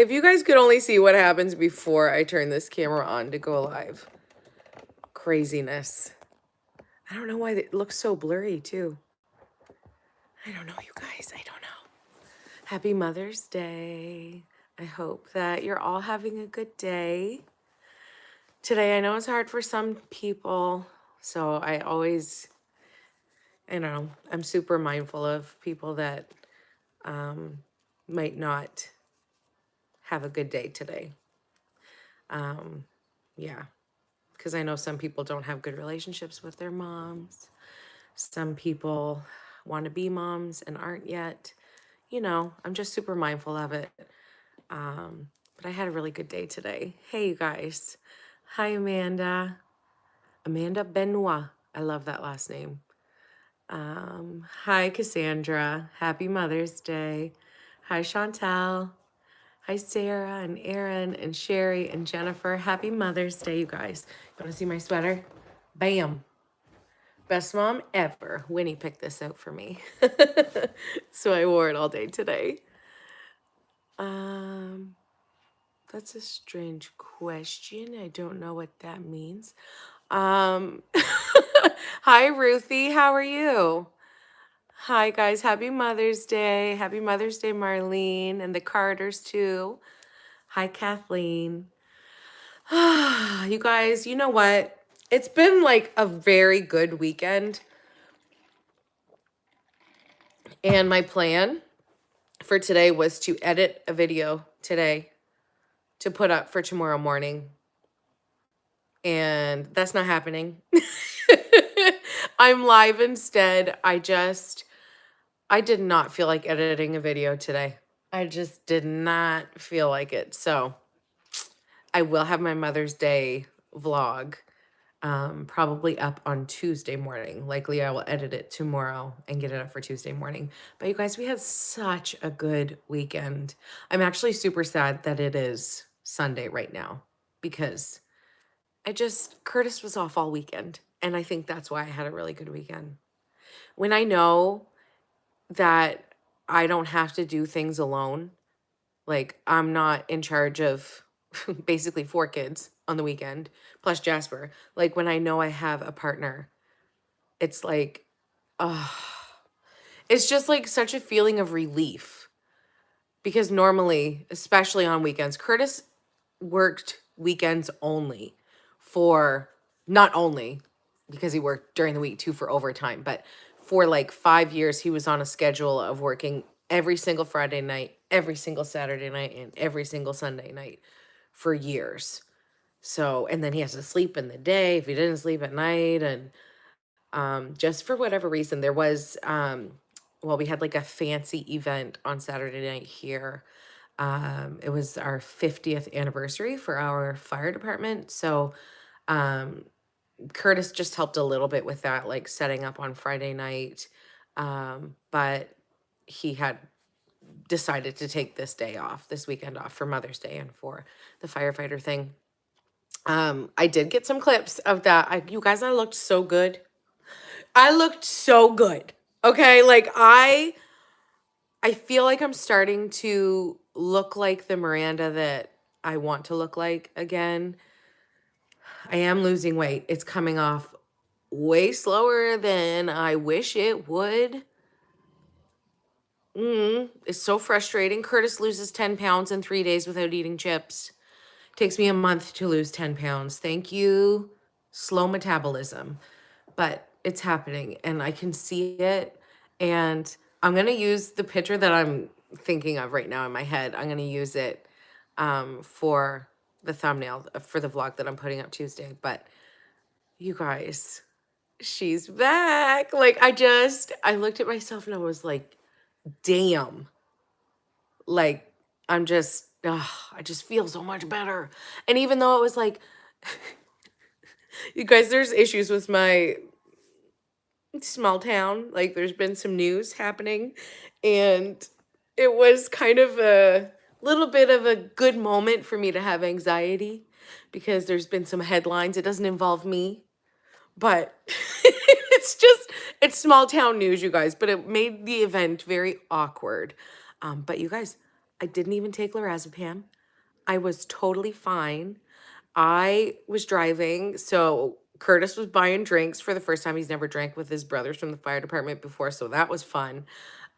If you guys could only see what happens before I turn this camera on to go live. Craziness. I don't know why it looks so blurry too. I don't know, you guys. I don't know. Happy Mother's Day. I hope that you're all having a good day. Today, I know it's hard for some people, so I don't know, I'm super mindful of people that might not have a good day today. Yeah, because I know some people don't have good relationships with their moms. Some people want to be moms and aren't yet. I'm just super mindful of it. But I had a really good day today. Hey, you guys. Hi, Amanda. Amanda Benoit. I love that last name. Hi, Cassandra. Happy Mother's Day. Hi, Chantel. Hi, Sarah and Aaron and Sherry and Jennifer. Happy Mother's Day, you guys. You want to see my sweater? Bam. Best mom ever. Winnie picked this out for me. So I wore it all day today. That's a strange question. I don't know what that means. Hi, Ruthie. How are you? Hi, guys. Happy Mother's Day. Happy Mother's Day, Marlene, and the Carters, too. Hi, Kathleen. You guys, you know what? It's been like a very good weekend. And my plan for today was to edit a video today to put up for tomorrow morning. And that's not happening. I'm live instead. I did not feel like editing a video today. I just did not feel like it. So I will have my Mother's Day vlog probably up on Tuesday morning. Likely I will edit it tomorrow and get it up for Tuesday morning. But you guys, we had such a good weekend. I'm actually super sad that it is Sunday right now because Curtis was off all weekend. And I think that's why I had a really good weekend. When I know that I don't have to do things alone, like I'm not in charge of basically 4 kids on the weekend, plus Jasper. Like when I know I have a partner, it's like, it's just like such a feeling of relief. Because normally, especially on weekends, Curtis worked weekends only for, not only because he worked during the week too for overtime, but for like 5 years, he was on a schedule of working every single Friday night, every single Saturday night, and every single Sunday night for years. So, and then he has to sleep in the day if he didn't sleep at night. And just for whatever reason, there was, well, we had like a fancy event on Saturday night here. It was our 50th anniversary for our fire department. So Curtis just helped a little bit with that, like setting up on Friday night. But he had decided to take this day off, this weekend off for Mother's Day and for the firefighter thing. I did get some clips of that. You guys, I looked so good. I looked so good. Okay, like I feel like I'm starting to look like the Miranda that I want to look like again. I am losing weight. It's coming off way slower than I wish it would. It's so frustrating. Curtis loses 10 pounds in 3 days without eating chips. Takes me a month to lose 10 pounds. Thank you. Slow metabolism. But it's happening and I can see it. And I'm going to use the picture that I'm thinking of right now in my head. I'm going to use it for the thumbnail for the vlog that I'm putting up Tuesday. But you guys, she's back. Like I looked at myself and I was like, damn. Like I just feel so much better. And even though it was like, you guys, there's issues with my small town. Like there's been some news happening and it was kind of a little bit of a good moment for me to have anxiety because there's been some headlines. It doesn't involve me, but it's small town news, you guys, but it made the event very awkward. But you guys, I didn't even take lorazepam. I was totally fine. I was driving, so Curtis was buying drinks for the first time. He's never drank with his brothers from the fire department before, so that was fun.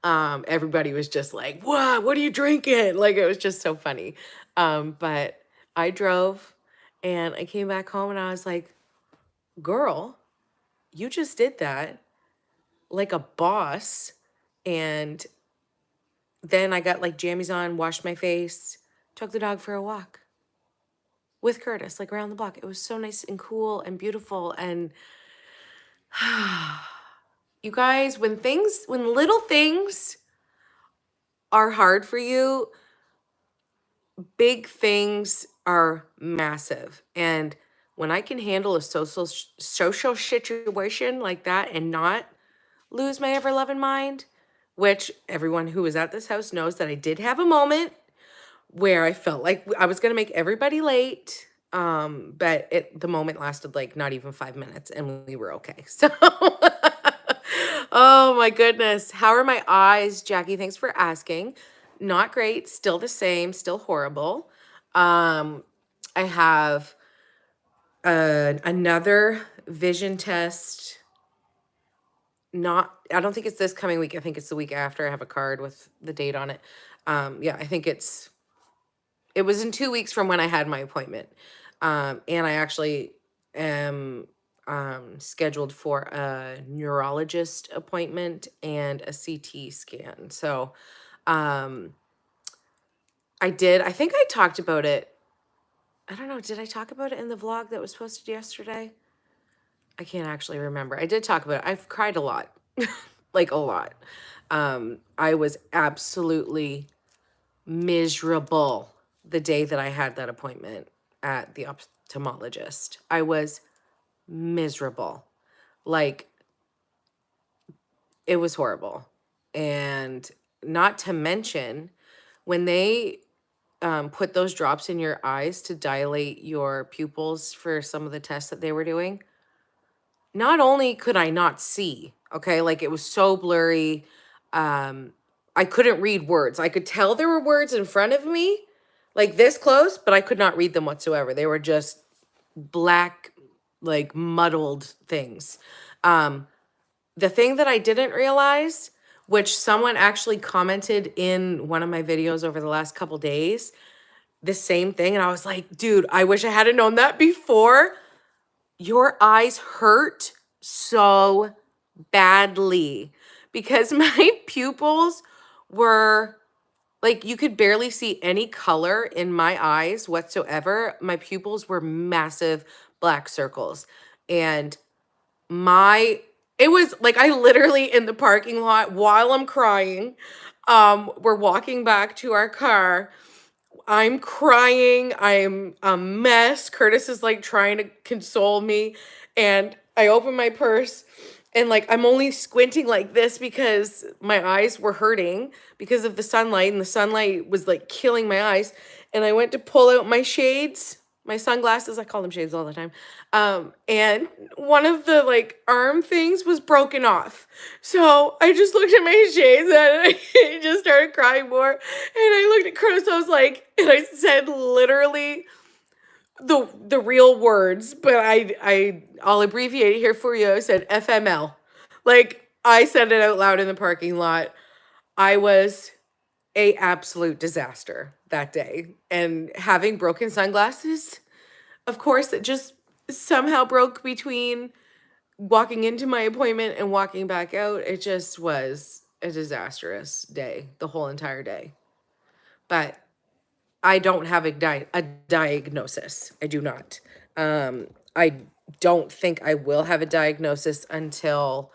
Everybody was just like, what are you drinking? Like, it was just so funny. But I drove and I came back home and I was like, girl, you just did that like a boss. And then I got like jammies on, washed my face, took the dog for a walk with Curtis, like around the block. It was so nice and cool and beautiful. And you guys, when little things are hard for you, big things are massive. And when I can handle a social situation like that and not lose my ever loving mind, which everyone who was at this house knows that I did have a moment where I felt like I was gonna make everybody late. But the moment lasted like not even 5 minutes and we were okay. So oh my goodness. How are my eyes, Jackie? Thanks for asking. Not great, still the same, still horrible. Um, I have another vision test. I don't think it's this coming week. I think it's the week after. I have a card with the date on it. Yeah, I think it was in 2 weeks from when I had my appointment. And I actually am scheduled for a neurologist appointment and a CT scan. So um, I think I talked about it. I don't know. Did I talk about it in the vlog that was posted yesterday? I can't actually remember. I did talk about it. I've cried a lot, like a lot. I was absolutely miserable the day that I had that appointment at the ophthalmologist. I was miserable. Like, it was horrible. And not to mention, when they put those drops in your eyes to dilate your pupils for some of the tests that they were doing, not only could I not see, okay, like it was so blurry. I couldn't read words. I could tell there were words in front of me, like this close, but I could not read them whatsoever. They were just black, like muddled things. The thing that I didn't realize, which someone actually commented in one of my videos over the last couple days, the same thing. And I was like, dude, I wish I had known that before. Your eyes hurt so badly because my pupils were like, you could barely see any color in my eyes whatsoever. My pupils were massive black circles. And it was like, I literally in the parking lot while I'm crying, we're walking back to our car. I'm crying. I'm a mess. Curtis is like trying to console me. And I open my purse and like I'm only squinting like this because my eyes were hurting because of the sunlight. And the sunlight was like killing my eyes. And I went to pull out my shades, my sunglasses. I call them shades all the time. And one of the like arm things was broken off. So I just looked at my shades and I just started crying more. And I looked at Chris, I was like, and I said literally the real words, but I'll abbreviate it here for you. I said FML. Like I said it out loud in the parking lot. I was a absolute disaster that day. And having broken sunglasses, of course, it just somehow broke between walking into my appointment and walking back out. It just was a disastrous day, the whole entire day. But I don't have a diagnosis. I do not. I don't think I will have a diagnosis until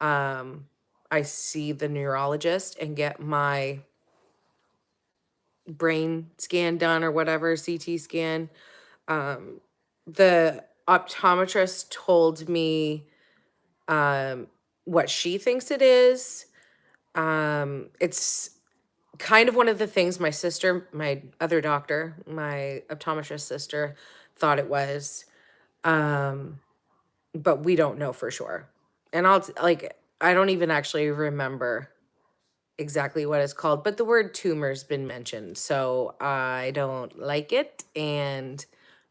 I see the neurologist and get my brain scan done or whatever, CT scan. The optometrist told me what she thinks it is. It's kind of one of the things my sister, my other doctor, my optometrist sister, thought it was. But we don't know for sure. And I don't even actually remember exactly what it's called, but the word tumor's been mentioned, so I don't like it. And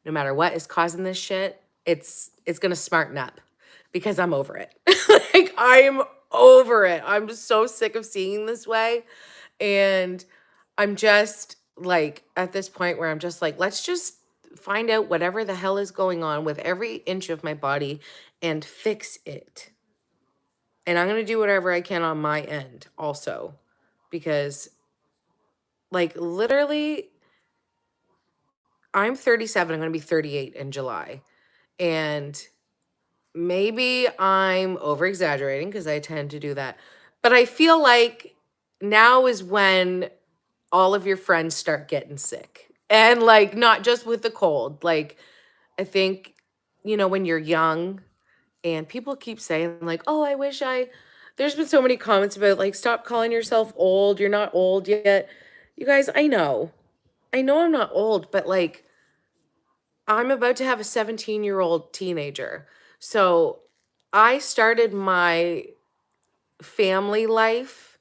no matter what is causing this shit, it's gonna smarten up because I'm over it. Like I'm over it. I'm so sick of seeing this way. And I'm just like at this point where I'm just like, let's just find out whatever the hell is going on with every inch of my body and fix it. And I'm going to do whatever I can on my end also, because like literally I'm 37, I'm going to be 38 in July. And maybe I'm over exaggerating because I tend to do that. But I feel like now is when all of your friends start getting sick. And like not just with the cold. Like I think, when you're young and people keep saying like, "Oh, I wish I," there's been so many comments about like, "Stop calling yourself old. You're not old yet." You guys, I know. I know I'm not old, but like I'm about to have a 17-year-old teenager. So I started my family life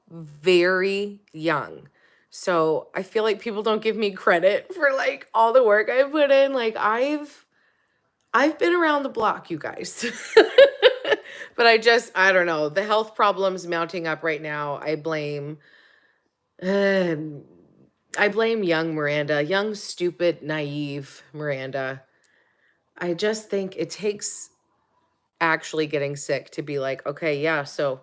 very young. So I feel like people don't give me credit for like all the work I put in. Like I've been around the block, you guys. But I don't know. The health problems mounting up right now. Um, I blame young Miranda, young, stupid, naive Miranda. I just think it takes actually getting sick to be like, okay, yeah, so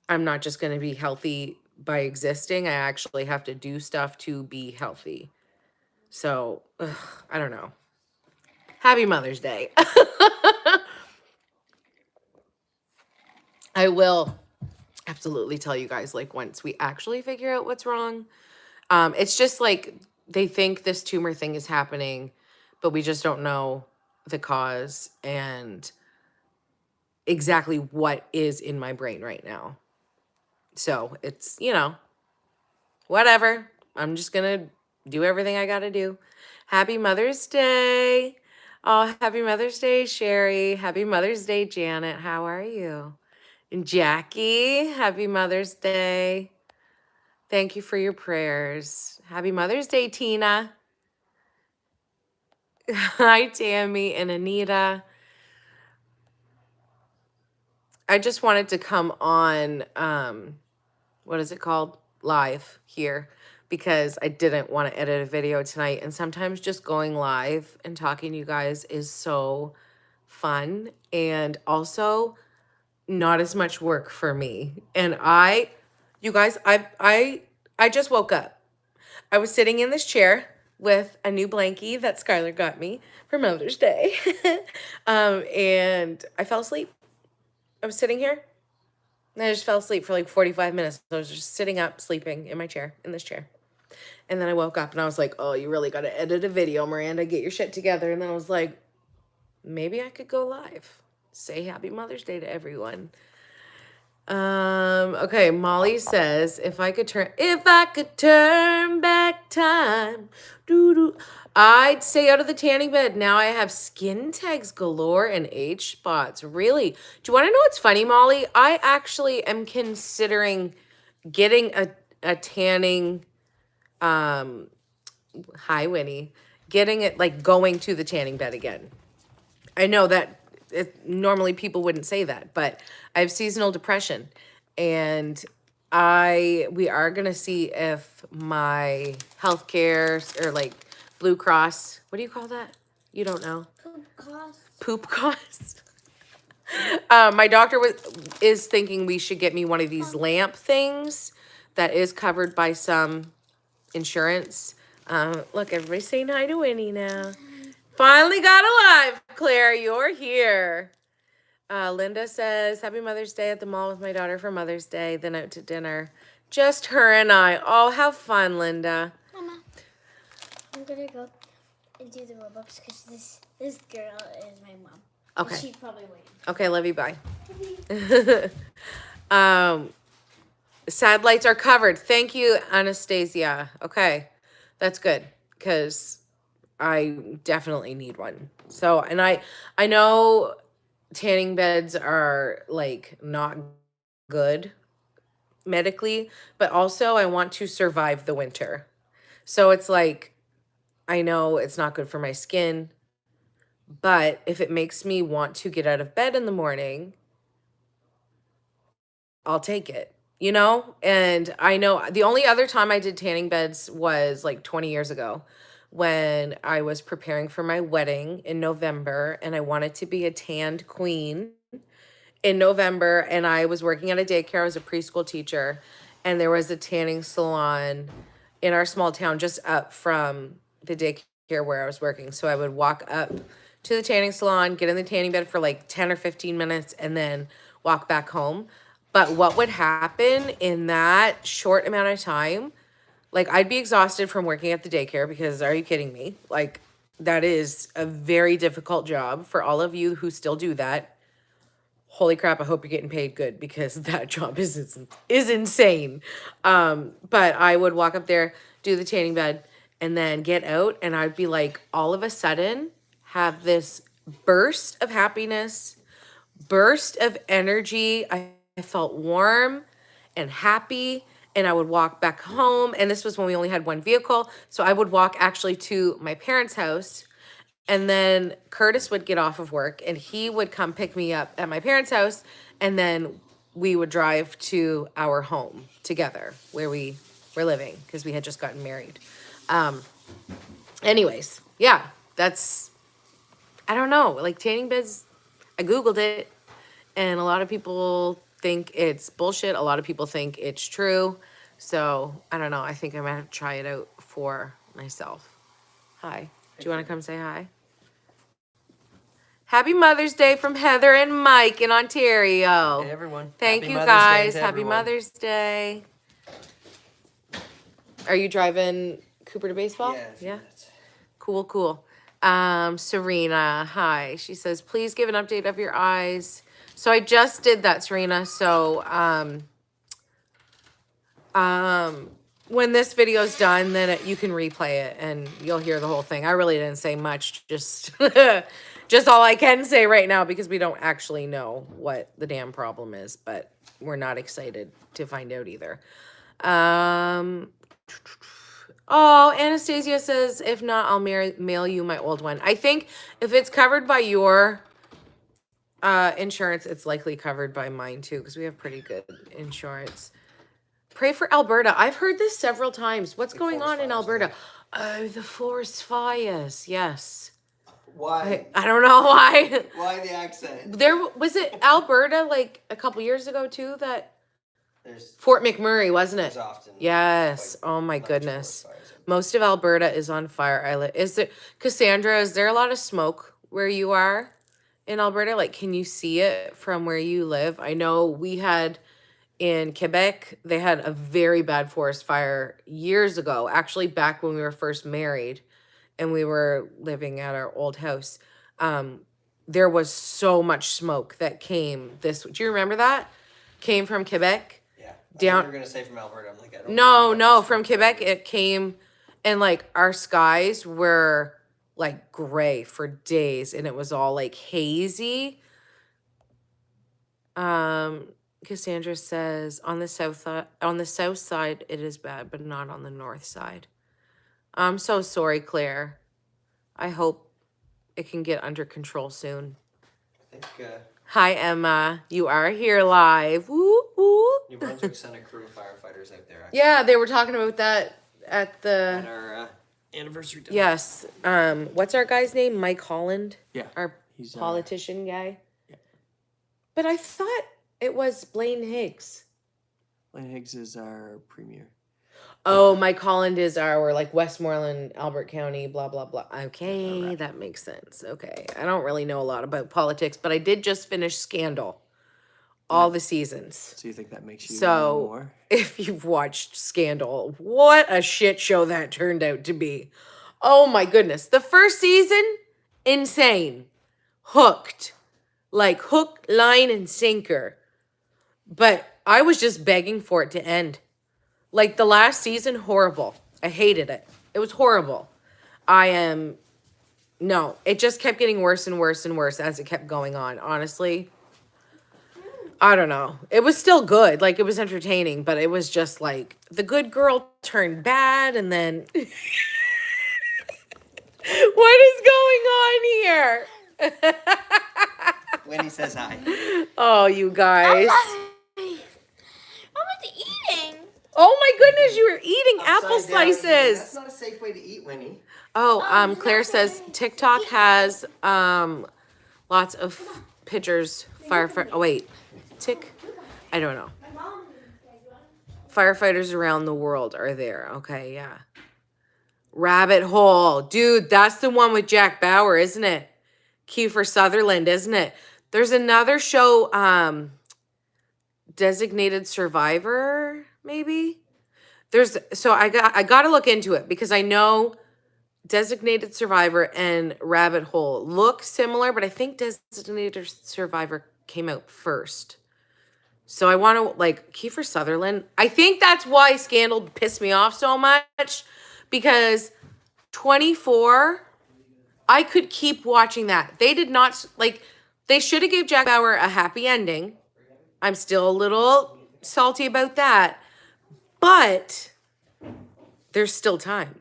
I'm not just going to be healthy by existing. I actually have to do stuff to be healthy. So, I don't know. Happy Mother's Day. I will absolutely tell you guys like once we actually figure out what's wrong. It's just like they think this tumor thing is happening, but we just don't know the cause and exactly what is in my brain right now. So it's, whatever. I'm just going to do everything I got to do. Happy Mother's Day. Oh, happy Mother's Day, Sherry. Happy Mother's Day, Janet. How are you? And Jackie, happy Mother's Day. Thank you for your prayers. Happy Mother's Day, Tina. Hi, Tammy and Anita. I just wanted to come on, what is it called? Live here because I didn't want to edit a video tonight. And sometimes just going live and talking to you guys is so fun and also not as much work for me. And you guys, I just woke up. I was sitting in this chair with a new blankie that Skylar got me for Mother's Day. And I fell asleep. I was sitting here and I just fell asleep for like 45 minutes. I was just sitting up, sleeping in my chair, in this chair. And then I woke up and I was like, oh, you really got to edit a video, Miranda, get your shit together. And then I was like, maybe I could go live. Say happy Mother's Day to everyone. Okay, Molly says, if I could turn back time, I'd stay out of the tanning bed. Now I have skin tags galore and age spots. Really? Do you want to know what's funny, Molly? I actually am considering getting a tanning, hi Winnie, getting it like going to the tanning bed again. I know that normally people wouldn't say that, but I have seasonal depression and we are going to see if my healthcare or like Blue Cross, what do you call that? You don't know. Poop cost. Poop cost. My doctor is thinking we should get me one of these lamp things that is covered by some insurance. Look, everybody's saying hi to Winnie now. Finally got alive, Claire. You're here. Linda says, happy Mother's Day at the mall with my daughter for Mother's Day, then out to dinner. Just her and I. Oh, have fun, Linda. Mama, I'm going to go and do the Robux because this girl is my mom. Okay. She's probably waiting. Okay, love you. Bye. Sad lights are covered. Thank you, Anastasia. Okay, that's good because I definitely need one. So, and I know tanning beds are like not good medically, but also I want to survive the winter. So it's like, I know it's not good for my skin, but if it makes me want to get out of bed in the morning, I'll take it, you know? And I know the only other time I did tanning beds was like 20 years ago when I was preparing for my wedding in November and I wanted to be a tanned queen in November, and I was working at a daycare. I was a preschool teacher, and there was a tanning salon in our small town just up from the daycare where I was working. So I would walk up to the tanning salon, get in the tanning bed for like 10 or 15 minutes, and then walk back home. But what would happen in that short amount of time, like I'd be exhausted from working at the daycare because are you kidding me? Like that is a very difficult job for all of you who still do that. Holy crap, I hope you're getting paid good because that job is insane. But I would walk up there, do the tanning bed, and then get out, and I'd be like, all of a sudden, have this burst of happiness, burst of energy. I felt warm and happy, and I would walk back home. And this was when we only had one vehicle. So I would walk actually to my parents' house, and then Curtis would get off of work and he would come pick me up at my parents' house. And then we would drive to our home together where we were living because we had just gotten married. Anyways, yeah, that's, I don't know, like tanning beds, I Googled it and a lot of people think it's bullshit. A lot of people think it's true. So I don't know. I think I might have to try it out for myself. Hi. Do you want to come say hi? Happy Mother's Day from Heather and Mike in Ontario. Hey everyone. Thank Happy you Mother's Day guys. to Happy everyone. Mother's Day. Are you driving Cooper to baseball? Yeah. Cool, cool. Serena, hi. She says, please give an update of your eyes. So I just did that, Serena. So when this video's done, then you can replay it and you'll hear the whole thing. I really didn't say much, just just all I can say right now because we don't actually know what the damn problem is, but we're not excited to find out either. Oh, Anastasia says, if not, I'll mail you my old one. I think if it's covered by your insurance, it's likely covered by mine too because we have pretty good insurance. Pray for Alberta. I've heard this several times. What's going on in Alberta? Oh, the forest fires. Yes. Why? I don't know why. Why the accent? There was it Alberta like a couple years ago too that There's Fort McMurray, wasn't it? often Yes. quite Oh my large goodness. forest fires. Most of Alberta is on fire. Is there, Cassandra, is there a lot of smoke where you are in Alberta? Like, can you see it from where you live? I know we had in Quebec, they had a very bad forest fire years ago, actually back when we were first married and we were living at our old house. There was so much smoke that came do you remember that? Came from Quebec? Yeah. Down- You were gonna say from Alberta. I'm like, I don't No, from Quebec it came, and like our skies were like gray for days and it was all like hazy. Cassandra says on the south side it is bad, but not on the north side. I'm so sorry, Claire. I hope it can get under control soon. I think Hi, Emma. You are here live. Woo woo. New Brunswick sent a crew of firefighters out there. Yeah, they were talking about that at At the our anniversary dinner. yes. What's our guy's name? Mike Holland. Yeah. Our He's politician guy. yeah. But I thought it was Blaine Higgs. Blaine Higgs is our premier. Oh, Mike Holland is our like Westmoreland, Albert County, blah blah blah. Okay, that makes sense. Okay, I don't really know a lot about politics, but I did just finish Scandal, all the seasons. So you think that makes you know So more? if you've watched Scandal, what a shit show that turned out to be. Oh my goodness, the first season, insane, hooked, like hook, line, and sinker. But I was just begging for it to end. Like the last season, horrible. I hated it. It was horrible. No, it just kept getting worse and worse and worse as it kept going on, honestly. I don't know. It was still good. Like, it was entertaining, but it was just like the good girl turned bad, and then what is going on here? Winnie says hi. Oh, you guys. I was eating. Oh my goodness, you were eating apple Upside down. That's slices. not a safe way to eat, Winnie. Oh, Claire says TikTok has lots of pictures. Firefighter. Oh wait, I don't know. Firefighters around the world are there. Okay, yeah. Rabbit Hole, dude. That's the one with Jack Bauer, isn't it? Kiefer Sutherland, isn't it? There's another show, Designated Survivor, maybe. I got to look into it because I know Designated Survivor and Rabbit Hole look similar, but I think Designated Survivor came out first. So I want to, like, Kiefer Sutherland. I think that's why Scandal pissed me off so much, because 24, I could keep watching that. They did not, like, they should have gave Jack Bauer a happy ending. I'm still a little salty about that, but there's still time.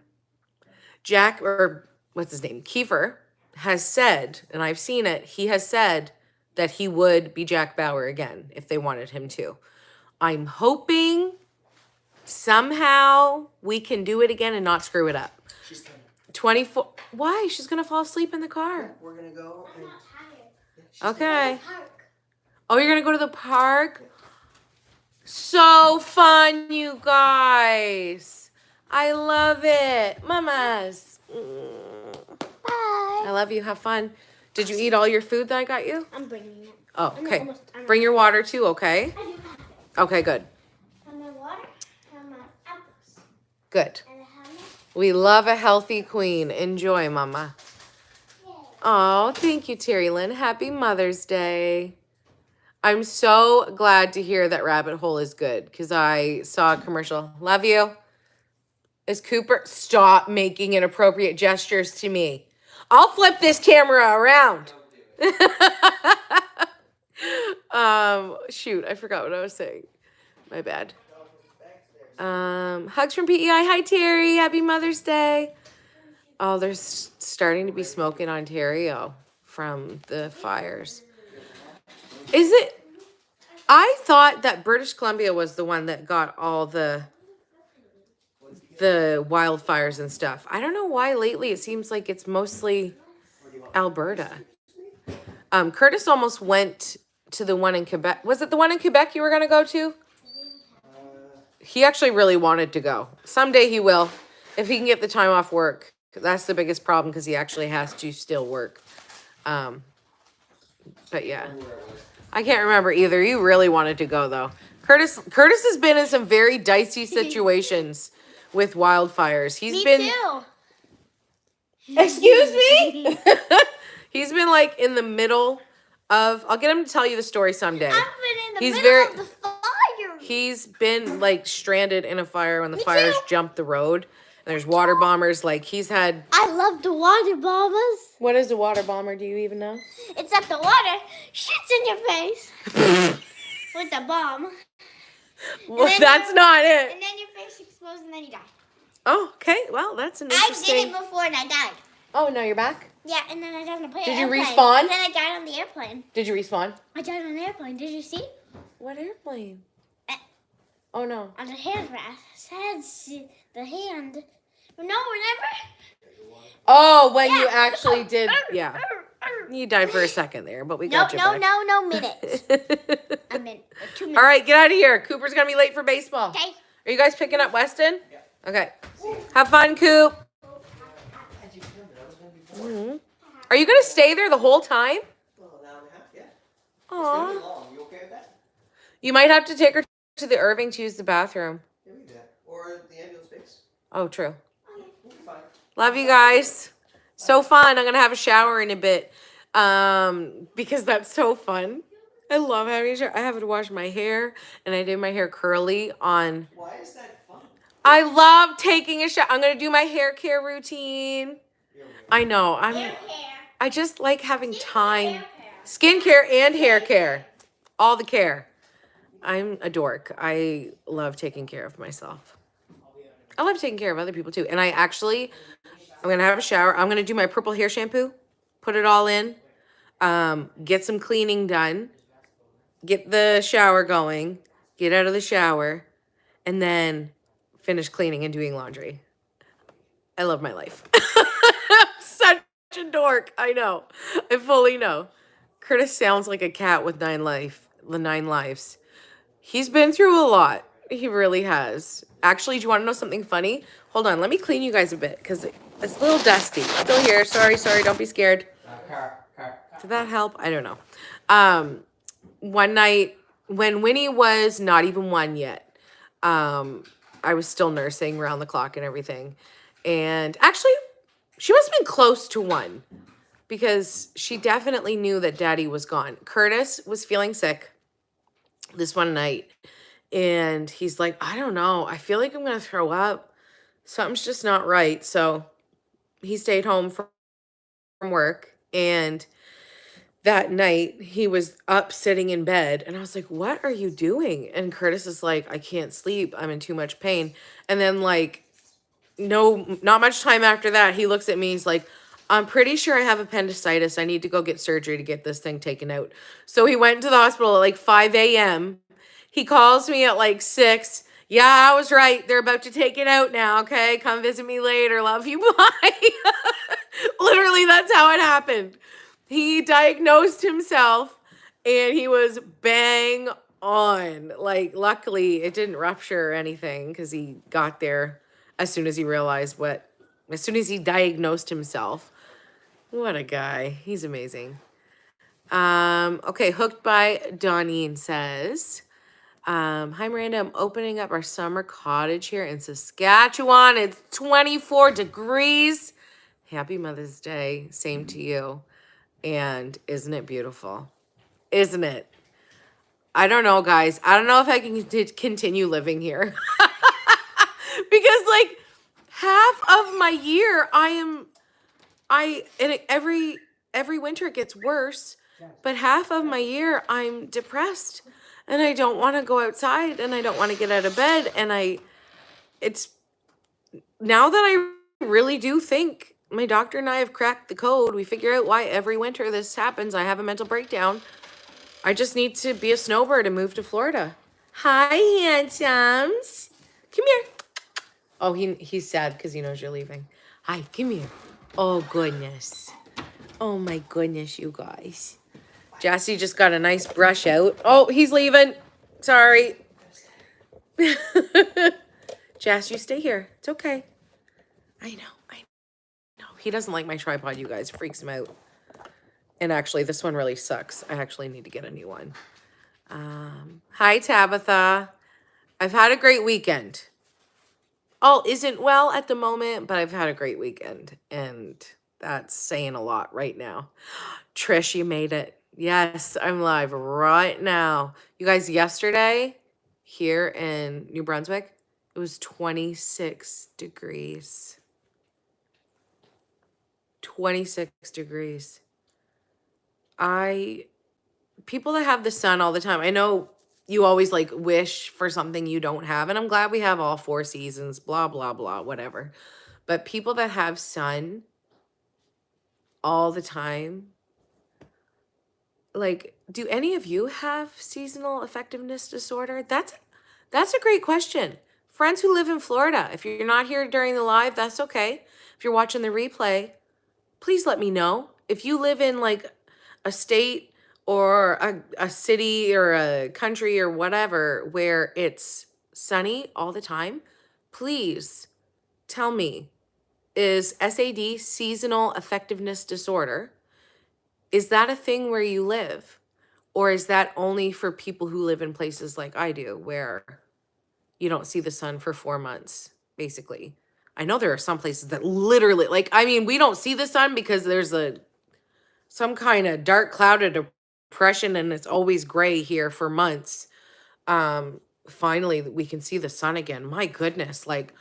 Jack, or what's his name, Kiefer, has said, and I've seen it, he has said that he would be Jack Bauer again if they wanted him to. I'm hoping somehow we can do it again and not screw it up. She's coming. 24, why? She's going to fall asleep in the car. We're going to go. I'm not tired. Okay. Park. Oh, you're going to go to the park? So fun, you guys. I love it. Mamas. Bye. I love you. Have fun. Did you eat all your food that I got you? I'm bringing it. Oh, I'm okay. almost done. Bring your water too, okay? I do have it. Okay, good. And my water and my apples. Good. And I have We love a healthy queen. Enjoy, Mama. Oh, thank you, Terry Lynn. Happy Mother's Day. I'm so glad to hear that Rabbit Hole is good because I saw a commercial. Love you. Is Cooper? Stop making inappropriate gestures to me. I'll flip this camera around. Shoot, I forgot what I was saying. My bad. Hugs from PEI. Hi, Terry. Happy Mother's Day. Oh, there's starting to be smoke in Ontario from the fires. Is it? I thought that British Columbia was the one that got all the wildfires and stuff. I don't know why lately it seems like it's mostly Alberta. Curtis almost went to the one in Quebec. Was it the one in Quebec you were going to go to? He actually really wanted to go. Someday he will, if he can get the time off work. That's the biggest problem because he actually has to still work. But yeah, I can't remember either. You really wanted to go though. Curtis has been in some very dicey situations with wildfires. He's been. too. Excuse me? He's been like in the middle of. I'll get him to tell you the story someday. I've been in the He's middle very- of the fire. He's been like stranded in a fire when the Me fires too. jumped the road. And there's water bombers. Like he's had. I love the water bombers. What is a water bomber? Do you even know? It's that the water shits in your face with the bomb. Well, then that's you- not it. And then your face explodes and then you die. Oh, okay. Well, that's an I interesting. did it before and I died. Oh, no, you're back. Yeah, and then I died on the plane. Did you airplane. respawn? And then I died on the airplane. Did you respawn? I died on the airplane. Did you see? What airplane? Eh. Oh no. On the hand rest. The hand. No, remember? Oh, when you Yeah. actually did. Yeah. You died for a second there, but we got you back. No minutes. A minute. 2 minutes. All right, get out of here. Cooper's gonna be late for baseball. Okay. Are you guys picking up Weston? Okay. Have fun, Coop. Mhm. Are you gonna stay there the whole time? Well, an hour and a half, yeah. Aw. Long. You okay with that? You might have to take her to the Irving to use the bathroom. Yeah, we do that. Or the ambulance base. Oh, true. We'll be fine. Love you guys. So fun. I'm gonna have a shower in a bit. Because that's so fun. I love having a shower. I have to wash my hair and I did my hair curly on. Why is that fun? I love taking a shower. I'm gonna do my hair care routine. I know. I just like having time. Skincare and hair care. All the care. I'm a dork. I love taking care of myself. I love taking care of other people too. And I'm gonna have a shower. I'm gonna do my purple hair shampoo, put it all in, get some cleaning done, get the shower going, get out of the shower, and then finish cleaning and doing laundry. I love my life. I'm such a dork. I know. I fully know. Curtis sounds like a cat with 9 lives. He's been through a lot. He really has. Actually, do you want to know something funny? Hold on. Let me clean you guys a bit because it's a little dusty. Still here. Sorry. Don't be scared. Car. Did that help? I don't know. One night when Winnie was not even 1 yet, I was still nursing around the clock and everything. And actually, she must have been close to 1 because she definitely knew that Daddy was gone. Curtis was feeling sick this one night. And he's like, I don't know. I feel like I'm going to throw up. Something's just not right. So he stayed home from work. And that night he was up sitting in bed. And I was like, what are you doing? And Curtis is like, I can't sleep. I'm in too much pain. And then like, no, not much time after that, he looks at me. He's like, I'm pretty sure I have appendicitis. I need to go get surgery to get this thing taken out. So he went to the hospital at like 5 a.m. He calls me at like 6. Yeah, I was right. They're about to take it out now. Okay. Come visit me later. Love you. Bye. Literally, that's how it happened. He diagnosed himself and he was bang on. Like, luckily, it didn't rupture or anything because he got there as soon as he as soon as he diagnosed himself. What a guy. He's amazing. Okay, Hooked by Donine says, hi Miranda, I'm opening up our summer cottage here in Saskatchewan. It's 24 degrees. Happy Mother's Day. Same to you. And isn't it beautiful? Isn't it? I don't know, guys. I don't know if I can continue living here. Because like half of my year and every winter it gets worse, but half of my year I'm depressed and I don't want to go outside and I don't want to get out of bed and it's now that I really do think my doctor and I have cracked the code. We figure out why every winter this happens. I have a mental breakdown. I just need to be a snowbird and move to Florida. Hi, handsomes. Come here. Oh, he's sad because he knows you're leaving. Hi, come here. Oh, goodness. Oh, my goodness, you guys. Jassy just got a nice brush out. Oh, he's leaving. Sorry. Jass, you stay here. It's okay. I know. He doesn't like my tripod, you guys. It freaks him out. And actually, this one really sucks. I actually need to get a new one. Hi, Tabitha. I've had a great weekend. All isn't well at the moment, but I've had a great weekend. And that's saying a lot right now. Trish, you made it. Yes, I'm live right now. You guys, yesterday here in New Brunswick, it was 26 degrees. 26 degrees. People that have the sun all the time, I know you always like wish for something you don't have, and I'm glad we have all 4 seasons, blah, blah, blah, whatever. But people that have sun all the time, like, do any of you have seasonal effectiveness disorder? That's a great question. Friends who live in Florida, if you're not here during the live, that's okay. If you're watching the replay, please let me know. If you live in like a state or a city or a country or whatever where it's sunny all the time, please tell me, is SAD, seasonal effectiveness disorder, is that a thing where you live? Or is that only for people who live in places like I do where you don't see the sun for 4 months, basically? I know there are some places that literally, like, I mean, we don't see the sun because there's some kind of dark cloud of depression and it's always gray here for months. Finally, we can see the sun again. My goodness, like,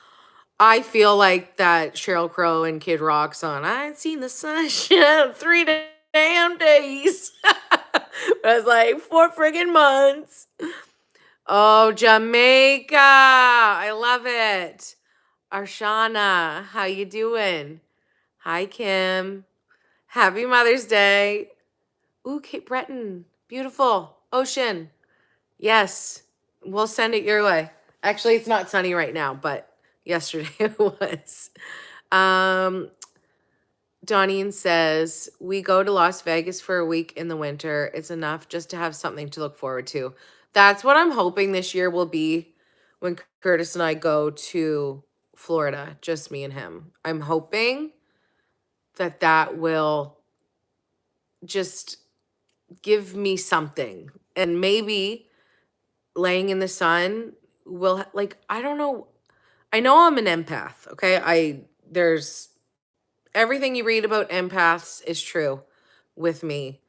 I feel like that Sheryl Crow and Kid Rock song, I ain't seen the sunshine in 3 damn days. But it's like 4 friggin' months. Oh, Jamaica. I love it. Arshana, how you doing? Hi, Kim. Happy Mother's Day. Ooh, Cape Breton. Beautiful. Ocean. Yes. We'll send it your way. Actually, it's not sunny right now, but yesterday it was. Um, Donnie says, we go to Las Vegas for a week in the winter. It's enough just to have something to look forward to. That's what I'm hoping this year will be when Curtis and I go to Florida, just me and him. I'm hoping that that will just give me something. And maybe laying in the sun will, like, I don't know. I know I'm an empath, okay? There's everything you read about empaths is true with me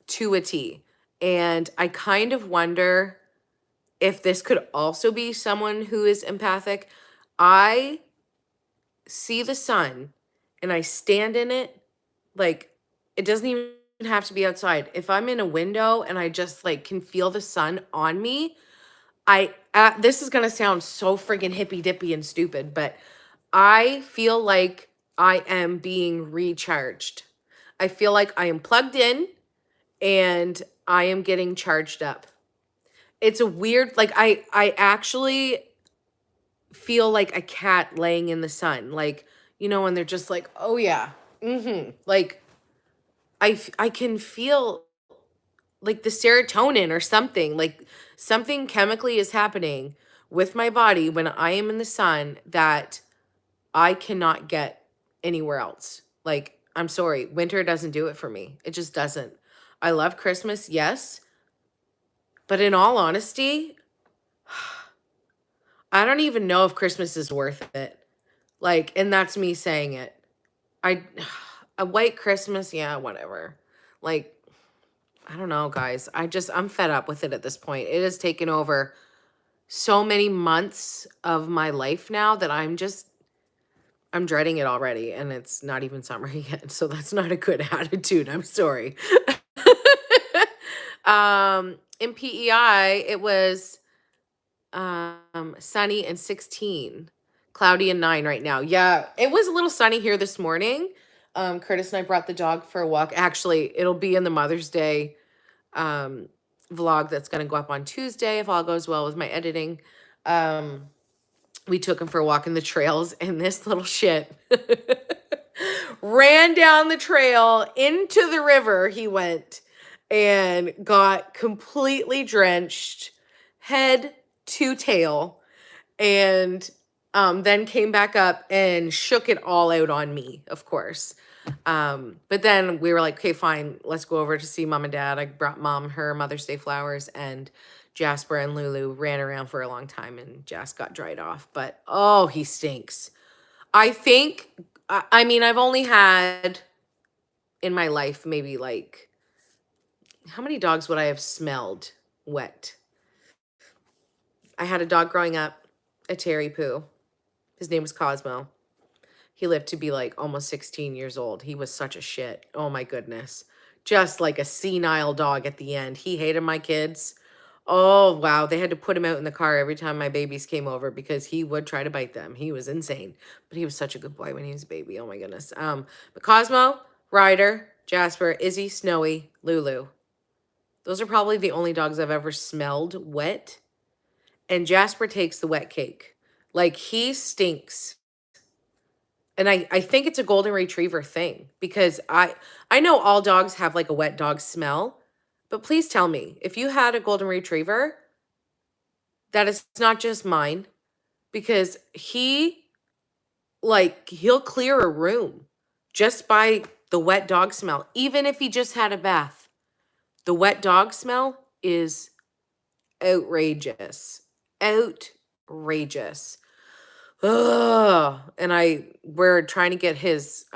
to a T. And I kind of wonder if this could also be someone who is empathic. I see the sun and I stand in it, like, it doesn't even have to be outside. If I'm in a window and I just like can feel the sun on me, this is gonna sound so friggin' hippy dippy and stupid, but I feel like I am being recharged. I feel like I am plugged in and I am getting charged up. It's a weird, like, I actually feel like a cat laying in the sun, like, you know, when they're just like, oh yeah, like I can feel like the serotonin or something, like something chemically is happening with my body when I am in the sun that I cannot get anywhere else. Like, I'm sorry, winter doesn't do it for me. It just doesn't. I love Christmas, yes, but in all honesty, I don't even know if Christmas is worth it. Like, and that's me saying it. I a white Christmas, yeah, whatever. Like, I don't know, guys. I'm fed up with it at this point. It has taken over so many months of my life now that I'm dreading it already, and it's not even summer yet. So that's not a good attitude. I'm sorry. In PEI, it was sunny and 16, cloudy and 9 right now. Yeah, it was a little sunny here this morning. Curtis and I brought the dog for a walk. Actually, it'll be in the Mother's Day um vlog that's going to go up on Tuesday if all goes well with my editing. We took him for a walk in the trails, and this little shit ran down the trail into the river. He went and got completely drenched, head to tail, and then came back up and shook it all out on me, of course. But then we were like, okay, fine, let's go over to see mom and dad. I brought mom her Mother's Day flowers, and Jasper and Lulu ran around for a long time, and Jas got dried off. But oh, he stinks. I think, I mean, I've only had in my life maybe like, how many dogs would I have smelled wet? I had a dog growing up, a Terry Poo. His name was Cosmo. He lived to be like almost 16 years old. He was such a shit. Oh my goodness. Just like a senile dog at the end. He hated my kids. Oh, wow. They had to put him out in the car every time my babies came over because he would try to bite them. He was insane. But he was such a good boy when he was a baby. Oh my goodness. But Cosmo, Ryder, Jasper, Izzy, Snowy, Lulu. Those are probably the only dogs I've ever smelled wet. And Jasper takes the wet cake. Like, he stinks. And I think it's a golden retriever thing because I know all dogs have like a wet dog smell, but please tell me if you had a golden retriever that it's not just mine, because he'll clear a room just by the wet dog smell, even if he just had a bath. The wet dog smell is outrageous. Outrageous. Ugh. And we're trying to get his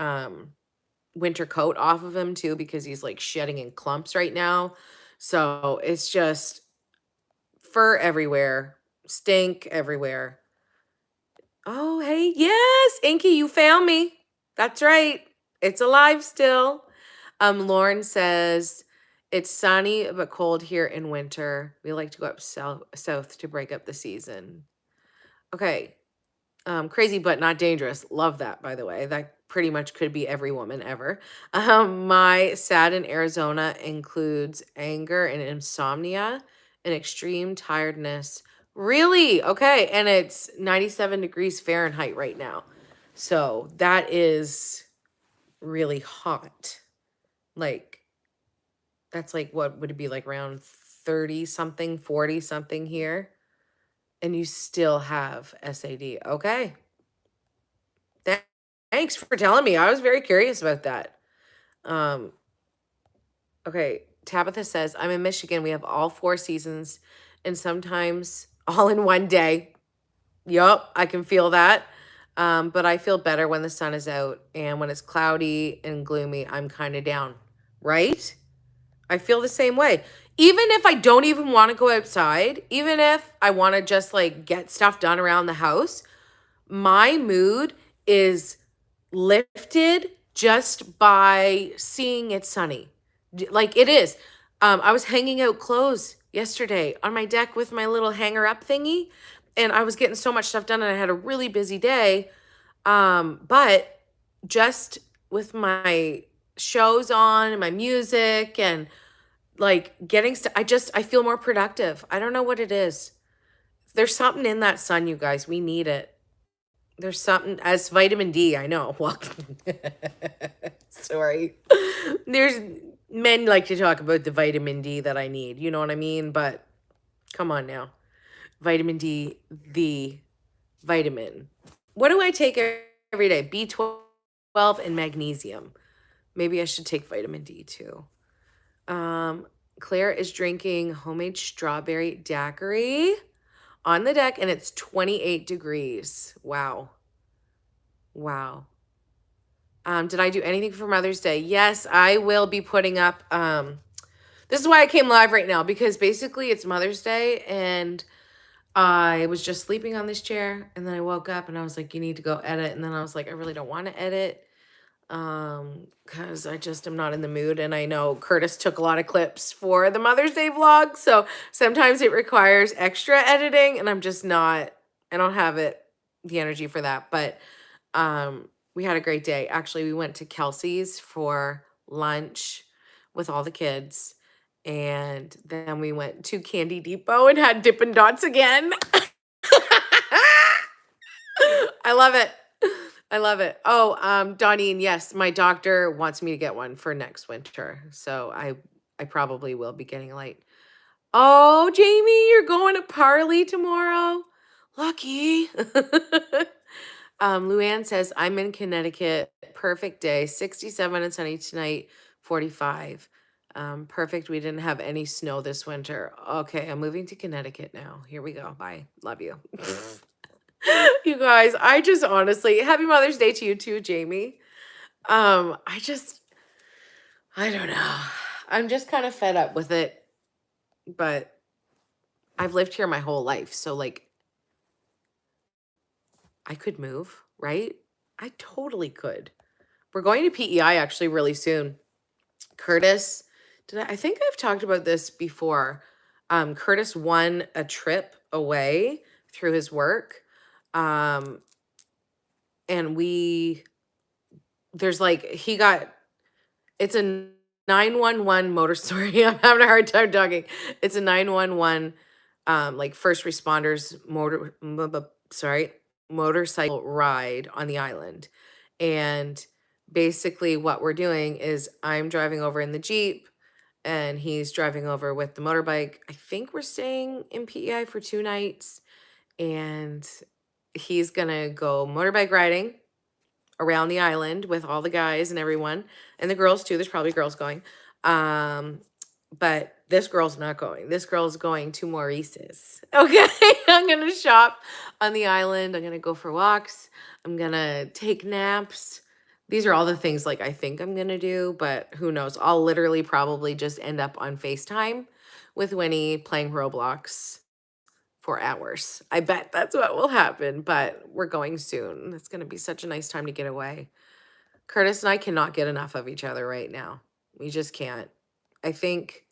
winter coat off of him too because he's like shedding in clumps right now. So it's just fur everywhere, stink everywhere. Oh, hey, yes, Inky, you found me. That's right. It's alive still. Lauren says, It's sunny but cold here in winter. We like to go up south to break up the season. Okay. Crazy but not dangerous. Love that, by the way. That pretty much could be every woman ever. My sad in Arizona includes anger and insomnia and extreme tiredness. Really? Okay. And it's 97 degrees Fahrenheit right now. So that is really hot. Like, that's like, what would it be like around 30 something, 40 something here? And you still have SAD. Okay. Th- Thanks for telling me. I was very curious about that. Um, okay. Tabitha says, I'm in Michigan. We have all 4 seasons and sometimes all in one day. Yup, I can feel that. But I feel better when the sun is out. And when it's cloudy and gloomy, I'm kind of down. Right? I feel the same way. Even if I don't even want to go outside, even if I want to just like get stuff done around the house, my mood is lifted just by seeing it sunny. Like it is. I was hanging out clothes yesterday on my deck with my little hanger up thingy, and I was getting so much stuff done and I had a really busy day. But just with my shows on and my music and like getting I feel more productive. I don't know what it is. There's something in that sun, you guys. We need it. There's something as vitamin D, I know. Well, sorry. There's men like to talk about the vitamin D that I need. You know what I mean? But come on now. Vitamin D, the vitamin. What do I take every day? B12 and magnesium. Maybe I should take vitamin D too. Claire is drinking homemade strawberry daiquiri on the deck, and it's 28 degrees. Wow. Wow. Did I do anything for Mother's Day? Yes, I will be putting up, this is why I came live right now, because basically it's Mother's Day, and I was just sleeping on this chair, and then I woke up, and I was like, you need to go edit, and then I was like, I really don't want to edit, because I just am not in the mood, and I know Curtis took a lot of clips for the Mother's Day vlog, so sometimes it requires extra editing, and I'm just not, I don't have the energy for that, but we had a great day. Actually, we went to Kelsey's for lunch with all the kids, and then we went to Candy Depot and had Dippin' Dots again. I love it. I love it. Oh, Donnie, and yes, my doctor wants me to get one for next winter. So I probably will be getting a light. Oh, Jamie, you're going to Parley tomorrow. Lucky. Luann says, I'm in Connecticut. Perfect day. 67 and sunny tonight, 45. Perfect. We didn't have any snow this winter. Okay, I'm moving to Connecticut now. Here we go. Bye. Love you. You guys, I just honestly, happy Mother's Day to you too, Jamie. I don't know. I'm just kind of fed up with it, but I've lived here my whole life. So like I could move, right? I totally could. We're going to PEI actually really soon. Curtis, I think I've talked about this before. Curtis won a trip away through his work. And there's like, it's a 911 motor story. I'm having a hard time talking. It's a 911, like first responders motorcycle ride on the island. And basically what we're doing is I'm driving over in the Jeep and he's driving over with the motorbike. I think we're staying in PEI for 2 nights, and he's gonna go motorbike riding around the island with all the guys and everyone, and the girls too. There's probably girls going. But this girl's not going. This girl's going to Maurice's. Okay. I'm going to shop on the island. I'm going to go for walks. I'm going to take naps. These are all the things like I think I'm going to do, but who knows? I'll literally probably just end up on FaceTime with Winnie playing Roblox for hours. I bet that's what will happen, but we're going soon. It's going to be such a nice time to get away. Curtis and I cannot get enough of each other right now. We just can't. I think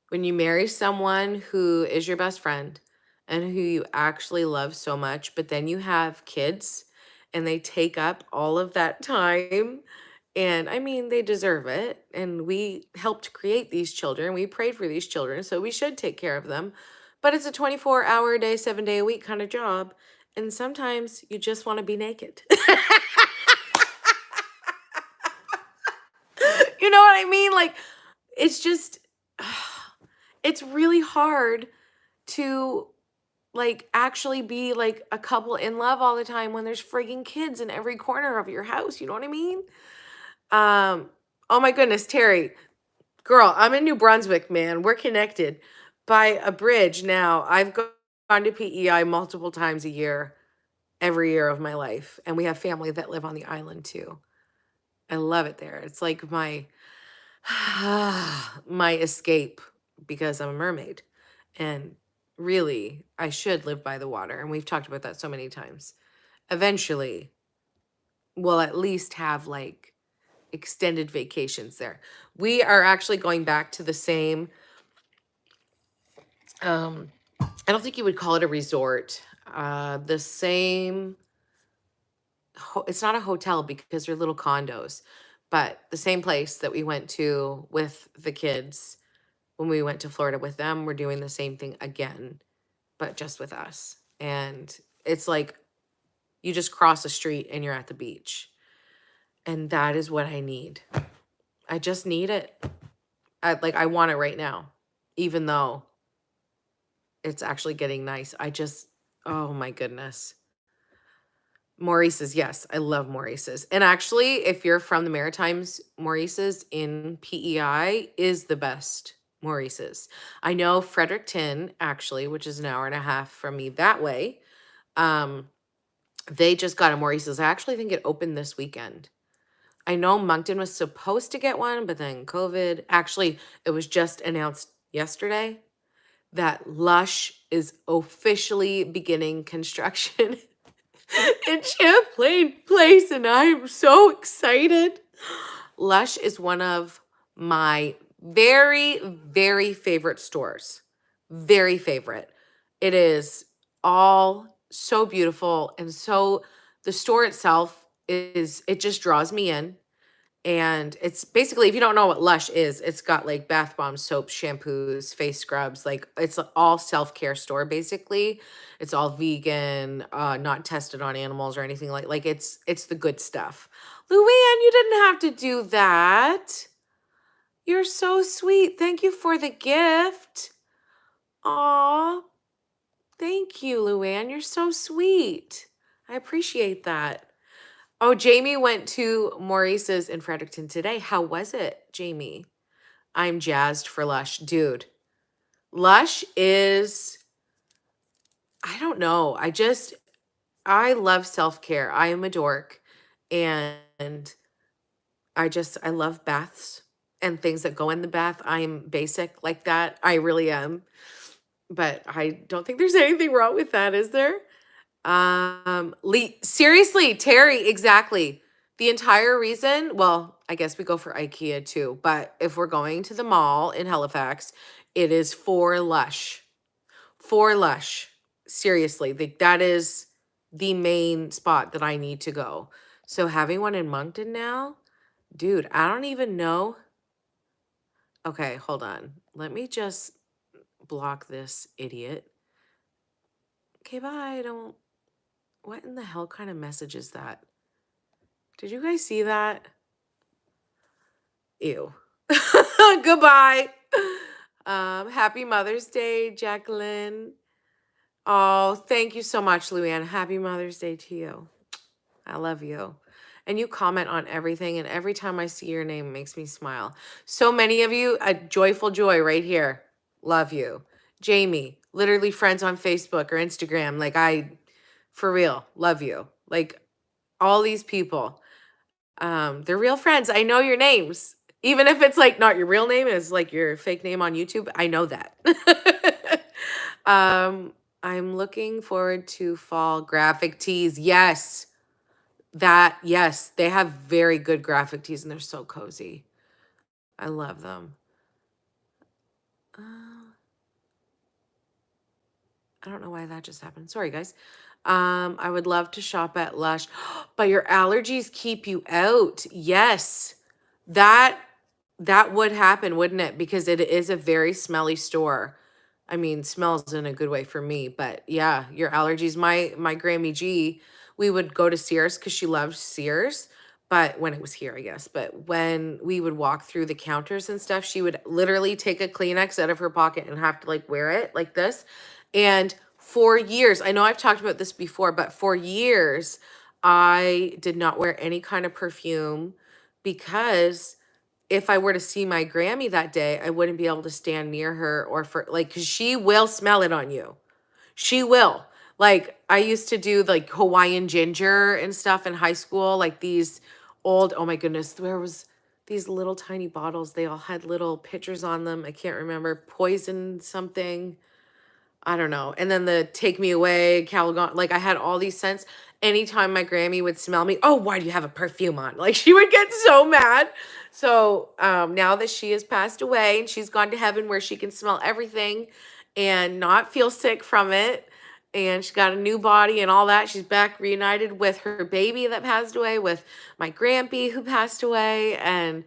when you marry someone who is your best friend and who you actually love so much, but then you have kids and they take up all of that time. And I mean, they deserve it. And we helped create these children. We prayed for these children. So we should take care of them. But it's a 24-hour a day, 7-day a week kind of job. And sometimes you just want to be naked. You know what I mean? Like, it's just, it's really hard to like actually be like a couple in love all the time when there's frigging kids in every corner of your house. You know what I mean? Oh my goodness, Terry, girl, I'm in New Brunswick, man. We're connected by a bridge now. I've gone to PEI multiple times a year, every year of my life. And we have family that live on the island too. I love it there. It's like my my escape because I'm a mermaid. And really, I should live by the water. And we've talked about that so many times. Eventually, we'll at least have like extended vacations there. We are actually going back to the same, I don't think you would call it a resort. The same, it's not a hotel because they're little condos, but the same place that we went to with the kids when we went to Florida with them, we're doing the same thing again, but just with us. And it's like you just cross a street and you're at the beach. And that is what I need. I just need it. I want it right now, even though it's actually getting nice. Oh my goodness. Maurice's, yes, I love Maurice's. And actually, if you're from the Maritimes, Maurice's in PEI is the best Maurice's. I know Fredericton, actually, which is an hour and a half from me that way, they just got a Maurice's. I actually think it opened this weekend. I know Moncton was supposed to get one, but then COVID. Actually, it was just announced yesterday that Lush is officially beginning construction in Champlain Place, and I'm so excited. Lush is one of my very, very favorite stores. Very favorite. It is all so beautiful, and so the store itself it just draws me in. And it's basically, if you don't know what Lush is, it's got like bath bombs, soaps, shampoos, face scrubs. Like it's all self-care store basically. It's all vegan, not tested on animals or anything like it's the good stuff. Luann, you didn't have to do that. You're so sweet. Thank you for the gift. Aw, thank you, Luann. You're so sweet. I appreciate that. Oh, Jamie went to Maurice's in Fredericton today. How was it, Jamie? I'm jazzed for Lush. Dude, Lush is, I don't know. I love self-care. I am a dork. And I love baths and things that go in the bath. I'm basic like that. I really am. But I don't think there's anything wrong with that, is there? Seriously, Terry, exactly. The entire reason, well, I guess we go for IKEA too, but if we're going to the mall in Halifax, it is for Lush. For Lush. Seriously, that is the main spot that I need to go. So having one in Moncton now, dude, I don't even know. Okay, hold on. Let me just block this idiot. Okay, bye. Don't. What in the hell kind of message is that? Did you guys see that? Ew. Goodbye. Happy Mother's Day, Jacqueline. Oh, thank you so much, Luann. Happy Mother's Day to you. I love you. And you comment on everything, and every time I see your name, it makes me smile. So many of you, a joyful joy right here. Love you. Jamie, literally friends on Facebook or Instagram. For real, love you. Like, all these people. They're real friends. I know your names. Even if it's like not your real name, it's like your fake name on YouTube. I know that. I'm looking forward to fall graphic tees. Yes. Yes, they have very good graphic tees and they're so cozy. I love them. I don't know why that just happened. Sorry, guys. I would love to shop at Lush, but your allergies keep you out. Yes, that that would happen, wouldn't it? Because it is a very smelly store. I mean, smells in a good way for me, but yeah, your allergies. My Grammy G, we would go to Sears because she loved Sears, but when it was here, I guess. But when we would walk through the counters and stuff, she would literally take a Kleenex out of her pocket and have to like wear it like this. And for years, I know I've talked about this before, but for years, I did not wear any kind of perfume because if I were to see my Grammy that day, I wouldn't be able to stand near her or for like, cause she will smell it on you. She will. Like, I used to do like Hawaiian ginger and stuff in high school, like these old, oh my goodness, there was these little tiny bottles. They all had little pictures on them. I can't remember, poison something. I don't know. And then the Take Me Away, Caligon, like I had all these scents. Anytime my Grammy would smell me, oh, why do you have a perfume on? Like she would get so mad. So now that she has passed away and she's gone to heaven where she can smell everything and not feel sick from it, and she got a new body and all that, she's back reunited with her baby that passed away, with my Grampy who passed away, and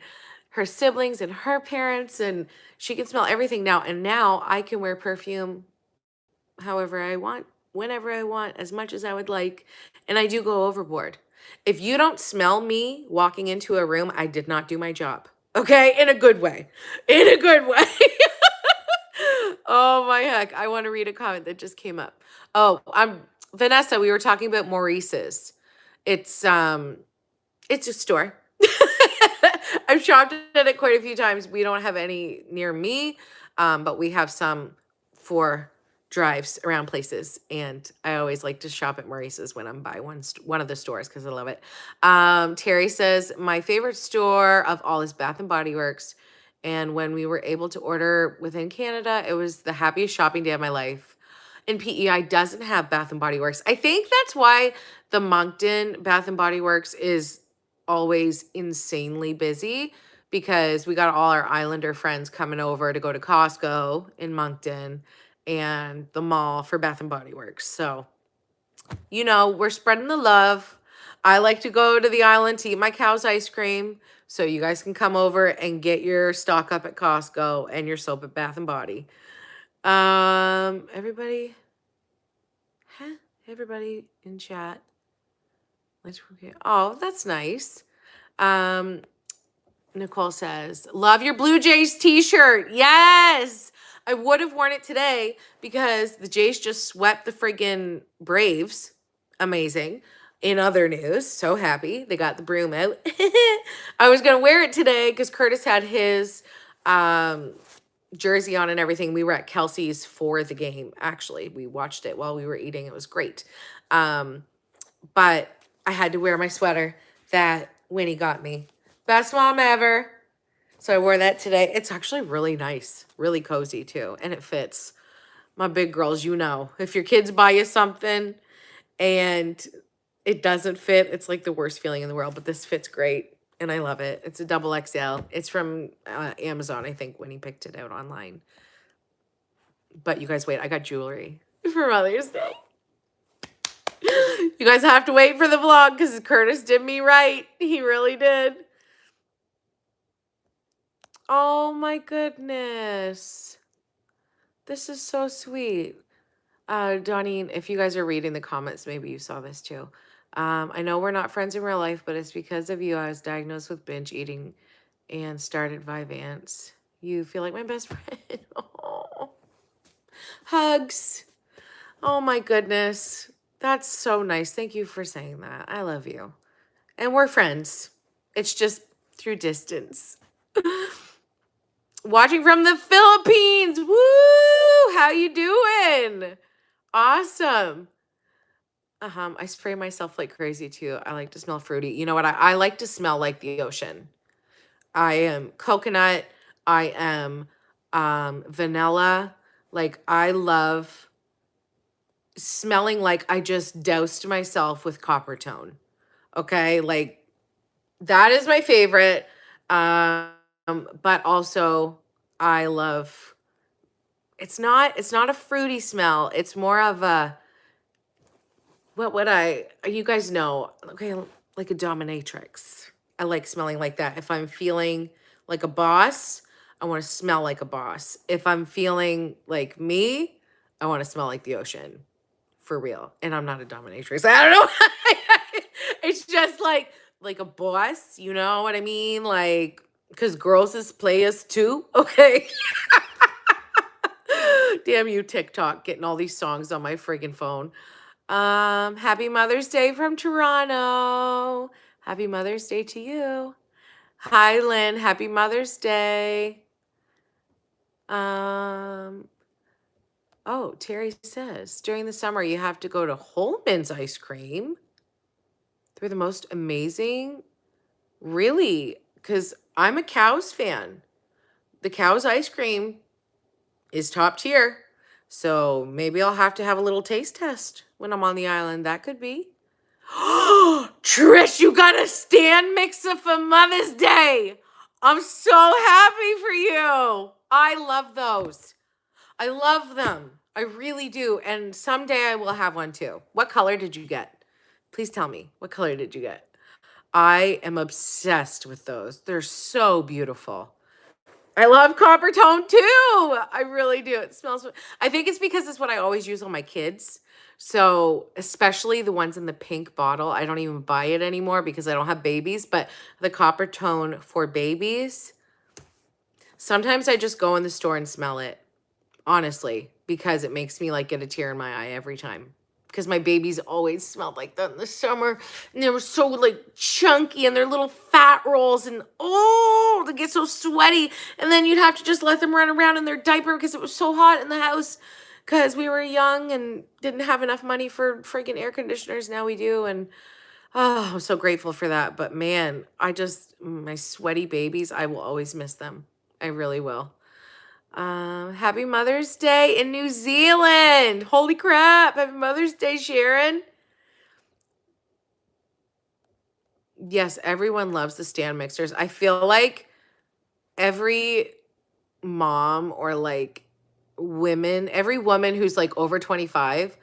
her siblings and her parents, and she can smell everything now. And now I can wear perfume however I want, whenever I want, as much as I would like. And I do go overboard. If you don't smell me walking into a room, I did not do my job. Okay? In a good way. In a good way. Oh my heck. I want to read a comment that just came up. Oh, I'm Vanessa, we were talking about Maurice's. It's it's a store. I've shopped at it quite a few times. We don't have any near me, but we have some for drives around places. And I always like to shop at Maurice's when I'm by one of the stores because I love it. Terry says, my favorite store of all is Bath and Body Works. And when we were able to order within Canada, it was the happiest shopping day of my life. And PEI doesn't have Bath and Body Works. I think that's why the Moncton Bath and Body Works is always insanely busy, because we got all our Islander friends coming over to go to Costco in Moncton and the mall for Bath and Body Works. So, you know, we're spreading the love. I like to go to the island to eat my cow's ice cream. So you guys can come over and get your stock up at Costco and your soap at Bath and Body. Everybody, huh? Everybody in chat. Oh, that's nice. Nicole says, love your Blue Jays t-shirt. Yes. I would have worn it today because the Jays just swept the friggin' Braves. Amazing. In other news, so happy they got the broom out. I was going to wear it today because Curtis had his jersey on and everything. We were at Kelsey's for the game. Actually, we watched it while we were eating. It was great. But I had to wear my sweater that Winnie got me. Best mom ever. So I wore that today. It's actually really nice, really cozy too, and it fits. My big girls, you know, if your kids buy you something and it doesn't fit, it's like the worst feeling in the world, but this fits great and I love it. It's a double XL. It's from Amazon, I think, when he picked it out online. But you guys wait, I got jewelry for Mother's Day. You guys have to wait for the vlog because Curtis did me right. He really did. Oh my goodness. This is so sweet. Donnie, if you guys are reading the comments, maybe you saw this too. I know we're not friends in real life, but it's because of you I was diagnosed with binge eating and started Vyvanse. You feel like my best friend. Oh. Hugs. Oh my goodness. That's so nice. Thank you for saying that. I love you. And we're friends. It's just through distance. Watching from the Philippines. Woo! How you doing? Awesome. I spray myself like crazy too. I like to smell fruity. You know what? I like to smell like the ocean. I am coconut. I am vanilla. Like I love smelling like I just doused myself with copper tone. Okay? Like that is my favorite. But also I love it's not a fruity smell. It's more of a, what would you guys know, okay, like a dominatrix. I like smelling like that. If I'm feeling like a boss, I want to smell like a boss. If I'm feeling like me, I want to smell like the ocean. For real. And I'm not a dominatrix. I don't know. It's just like a boss, you know what I mean? Like, because girls is players too. Okay. Damn you, TikTok, getting all these songs on my friggin' phone. Happy Mother's Day from Toronto. Happy Mother's Day to you. Hi, Lynn. Happy Mother's Day. Oh, Terry says, during the summer, you have to go to Holman's ice cream. They're the most amazing. Really? Because I'm a Cows fan. The Cows ice cream is top tier. So maybe I'll have to have a little taste test when I'm on the island. That could be. Trish, you got a stand mixer for Mother's Day. I'm so happy for you. I love those. I love them. I really do. And someday I will have one too. What color did you get? Please tell me. What color did you get? I am obsessed with those. They're so beautiful. I love copper tone too. I really do. It smells. I think it's because it's what I always use on my kids. So, especially the ones in the pink bottle. I don't even buy it anymore because I don't have babies, but the copper tone for babies. Sometimes I just go in the store and smell it, honestly, because it makes me like get a tear in my eye every time. Because my babies always smelled like that in the summer. And they were so like chunky and they're little fat rolls. And oh, they get so sweaty. And then you'd have to just let them run around in their diaper because it was so hot in the house. Because we were young and didn't have enough money for freaking air conditioners. Now we do. And oh, I'm so grateful for that. But man, my sweaty babies, I will always miss them. I really will. Happy Mother's Day in New Zealand. Holy crap. Happy Mother's Day, Sharon. Yes, everyone loves the stand mixers. I feel like every mom or like every woman who's like over 25,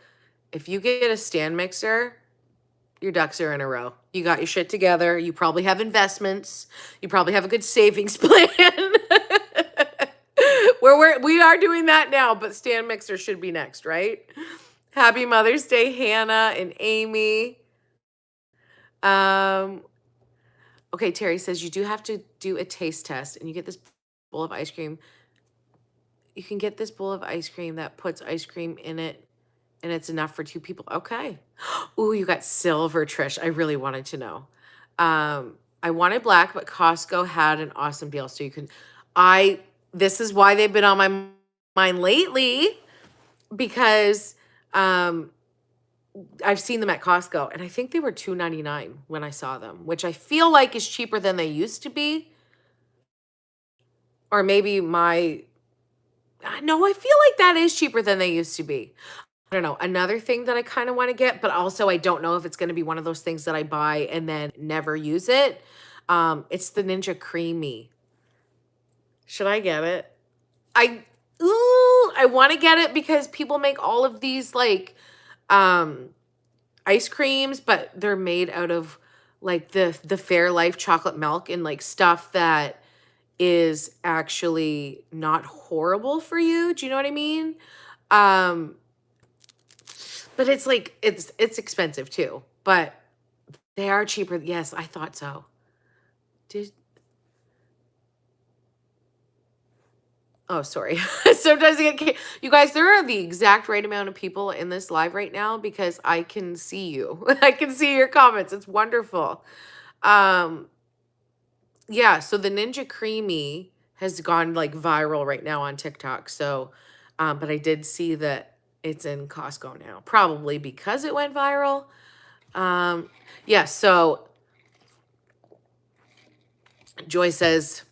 if you get a stand mixer, your ducks are in a row. You got your shit together. You probably have investments. You probably have a good savings plan. We are doing that now, but stand mixer should be next, right? Happy Mother's Day, Hannah and Amy. Okay, Terry says you do have to do a taste test and you get this bowl of ice cream. You can get this bowl of ice cream that puts ice cream in it and it's enough for 2 people. Okay. Ooh, you got silver, Trish. I really wanted to know. I wanted black, but Costco had an awesome deal. So this is why they've been on my mind lately because I've seen them at Costco and I think they were $2.99 when I saw them, which I feel like is cheaper than they used to be. Or maybe no, I feel like that is cheaper than they used to be. I don't know. Another thing that I kind of want to get, but also I don't know if it's going to be one of those things that I buy and then never use it. It's the Ninja Creamy. Should I get it? I want to get it because people make all of these like ice creams, but they're made out of like the Fairlife chocolate milk and like stuff that is actually not horrible for you. Do you know what I mean? But it's like it's expensive too, but they are cheaper. Yes, I thought so. Oh, sorry. Sometimes you guys, there are the exact right amount of people in this live right now because I can see you. I can see your comments. It's wonderful. Yeah, so the Ninja Creamy has gone like viral right now on TikTok. So, but I did see that it's in Costco now, probably because it went viral. Yeah, so Joy says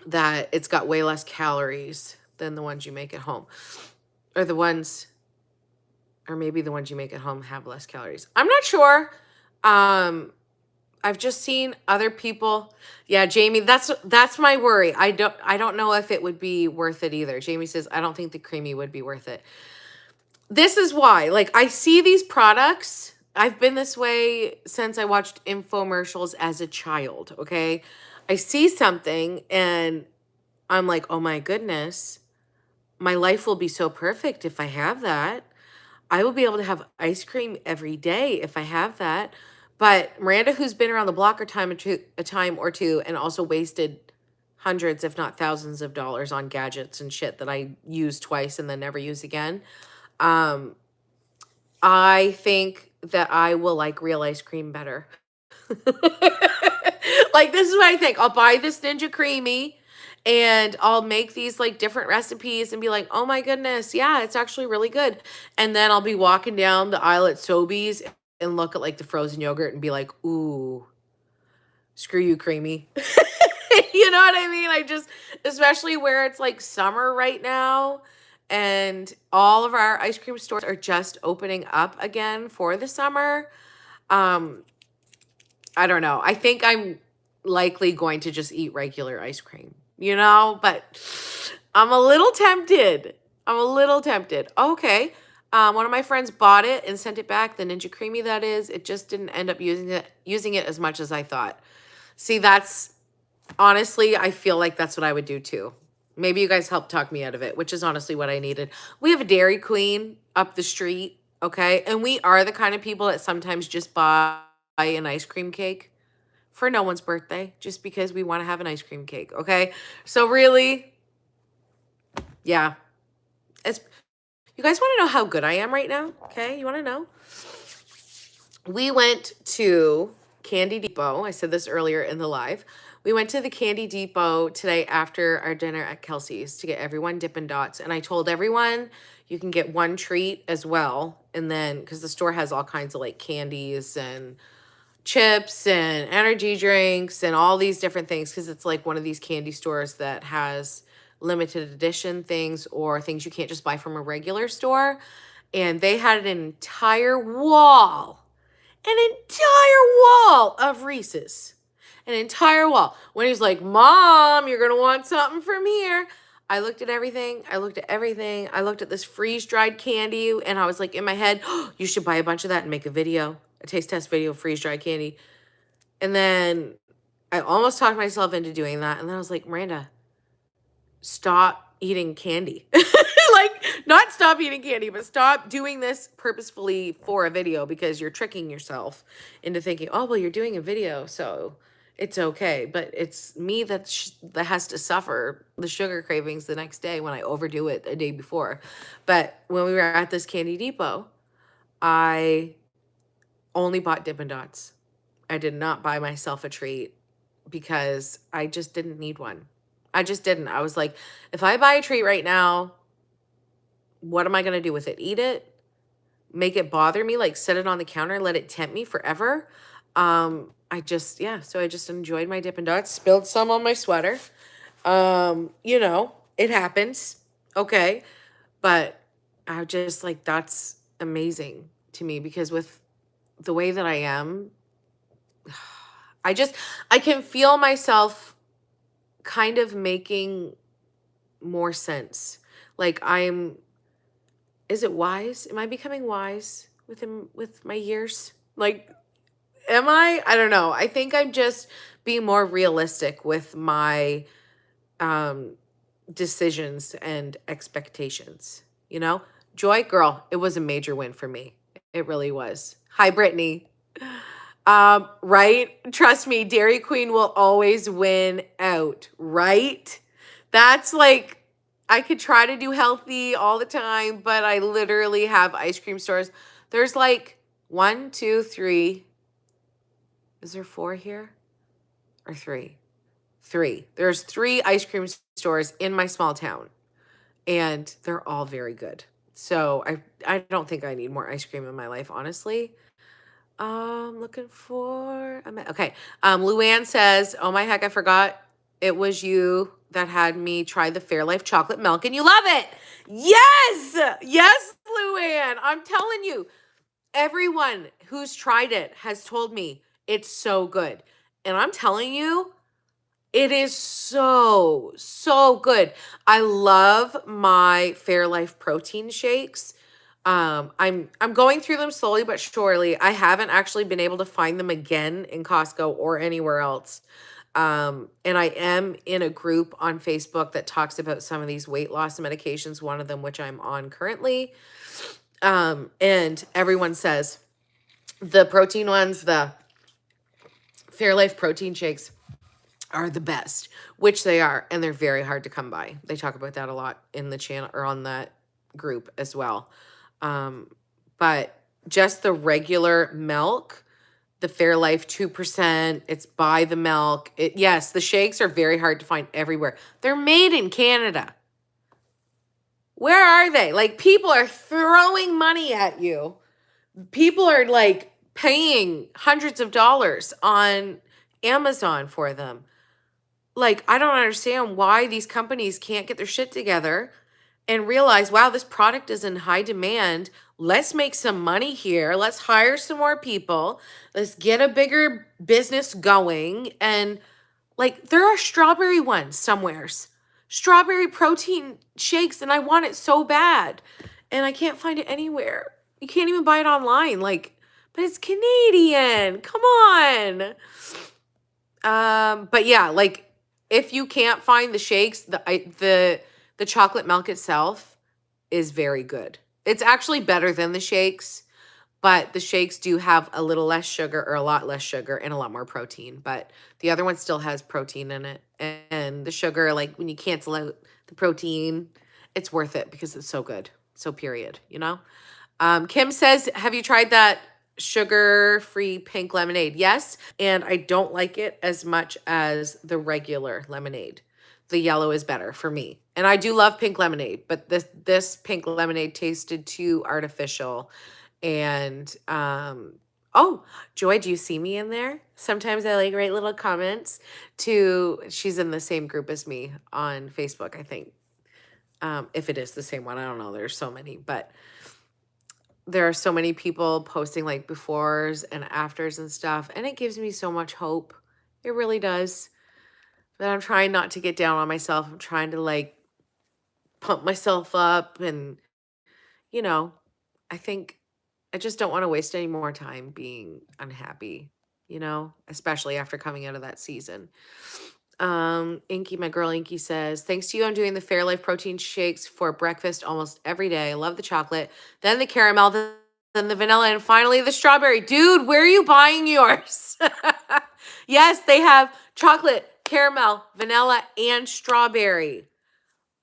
that it's got way less calories than the ones you make at home. Or maybe the ones you make at home have less calories. I'm not sure. I've just seen other people. Yeah, Jamie, that's my worry. I don't know if it would be worth it either. Jamie says, I don't think the creamy would be worth it. This is why. Like, I see these products. I've been this way since I watched infomercials as a child, okay? I see something and I'm like, oh my goodness, my life will be so perfect if I have that. I will be able to have ice cream every day if I have that. But Miranda, who's been around the block a time or two, and also wasted hundreds, if not thousands of dollars on gadgets and shit that I use twice and then never use again. Um, I think that I will like real ice cream better. Like, this is what I think. I'll buy this Ninja Creamy and I'll make these like different recipes and be like, oh my goodness, yeah, it's actually really good. And then I'll be walking down the aisle at Sobeys and look at like the frozen yogurt and be like, ooh, screw you, creamy. You know what I mean? I just, especially where it's like summer right now and all of our ice cream stores are just opening up again for the summer. Um, I don't know. I think I'm likely going to just eat regular ice cream, but I'm a little tempted. I'm a little tempted. Okay. One of my friends bought it and sent it back, the Ninja Creamy that is. It just didn't end up using it as much as I thought. See, that's honestly, I feel like that's what I would do too. Maybe you guys helped talk me out of it, which is honestly what I needed. We have a Dairy Queen up the street, okay? And we are the kind of people that sometimes just buy an ice cream cake for no one's birthday just because we want to have an ice cream cake, okay? So really, yeah. It's, you guys want to know how good I am right now? Okay, you want to know? We went to Candy Depot. I said this earlier in the live. We went to the Candy Depot today after our dinner at Kelsey's to get everyone Dippin' Dots. And I told everyone you can get one treat as well. And then, because the store has all kinds of like candies and chips and energy drinks and all these different things, because it's like one of these candy stores that has limited edition things or things you can't just buy from a regular store. And they had an entire wall of Reese's. An entire wall. When he's like, Mom, you're going to want something from here. I looked at everything. I looked at this freeze-dried candy, and I was like in my head, oh, you should buy a bunch of that and make a taste test video of freeze-dried candy. And then I almost talked myself into doing that. And then I was like, Miranda, stop eating candy. Like, not stop eating candy, but stop doing this purposefully for a video, because you're tricking yourself into thinking, oh, well, you're doing a video, so it's okay. But it's me that has to suffer the sugar cravings the next day when I overdo it a day before. But when we were at this Candy Depot, I only bought Dippin' Dots. I did not buy myself a treat because I just didn't need one. I just didn't. I was like, if I buy a treat right now, what am I going to do with it? Eat it? Make it bother me? Like, set it on the counter, let it tempt me forever? So I just enjoyed my Dippin' Dots, spilled some on my sweater. It happens. Okay. But I just like, that's amazing to me, because with the way that I am, I can feel myself kind of making more sense. Like, is it wise? Am I becoming wise with my years? Like, am I? I don't know. I think I'm just being more realistic with my decisions and expectations. Joy, girl, it was a major win for me. It really was. Hi, Brittany. Right? Trust me, Dairy Queen will always win out, right? That's like, I could try to do healthy all the time, but I literally have ice cream stores. There's like 1, 2, 3. Is there 4 here? Or 3? 3. There's 3 ice cream stores in my small town, and they're all very good. So I don't think I need more ice cream in my life, honestly. Looking for okay. Luann says, "Oh my heck, I forgot it was you that had me try the Fairlife chocolate milk, and you love it." Yes, Luann. I'm telling you, everyone who's tried it has told me It's so good. And I'm telling you, it is so, so good. I love my Fairlife protein shakes. I'm going through them slowly but surely. I haven't actually been able to find them again in Costco or anywhere else. And I am in a group on Facebook that talks about some of these weight loss medications, one of them which I'm on currently. And everyone says the protein ones, the Fairlife protein shakes are the best, which they are, and they're very hard to come by. They talk about that a lot in the channel or on that group as well. But just the regular milk, the Fairlife 2%, it's by the milk. Yes, the shakes are very hard to find everywhere. They're made in Canada. Where are they? Like, people are throwing money at you. People are like paying hundreds of dollars on Amazon for them. Like, I don't understand why these companies can't get their shit together and realize, wow, this product is in high demand. Let's make some money here. Let's hire some more people. Let's get a bigger business going. And like, there are strawberry ones somewheres, strawberry protein shakes, and I want it so bad. And I can't find it anywhere. You can't even buy it online. Like, but it's Canadian. Come on. But yeah, like, if you can't find the shakes, the chocolate milk itself is very good. It's actually better than the shakes, but the shakes do have a little less sugar or a lot less sugar and a lot more protein. But the other one still has protein in it. And the sugar, like when you cancel out the protein, it's worth it because it's so good. So period, you know? Kim says, have you tried that sugar-free pink lemonade? Yes, and I don't like it as much as the regular lemonade. The yellow is better for me. And I do love pink lemonade, but this pink lemonade tasted too artificial. And oh, Joy, do you see me in there? Sometimes I like write little comments to, she's in the same group as me on Facebook, I think. If it is the same one, I don't know. There's so many, but there are so many people posting like befores and afters and stuff, and it gives me so much hope. It really does. But I'm trying not to get down on myself. I'm trying to like pump myself up, and you know, I think I just don't want to waste any more time being unhappy, you know, especially after coming out of that season. Inky, my girl Inky says, thanks to you, I'm doing the Fairlife protein shakes for breakfast almost every day. I love the chocolate, then the caramel, then the vanilla, and finally the strawberry. Dude, where are you buying yours? Yes, they have chocolate, caramel, vanilla, and strawberry.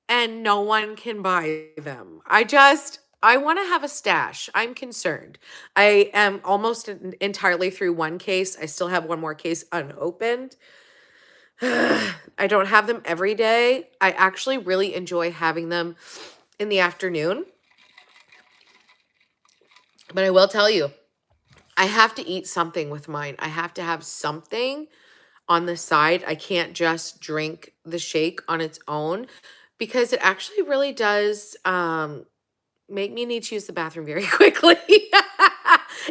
And no one can buy them. I want to have a stash. I'm concerned. I am almost entirely through one case. I still have one more case unopened. I don't have them every day. I actually really enjoy having them in the afternoon. But I will tell you, I have to eat something with mine. I have to have something on the side. I can't just drink the shake on its own because it actually really does make me need to use the bathroom very quickly.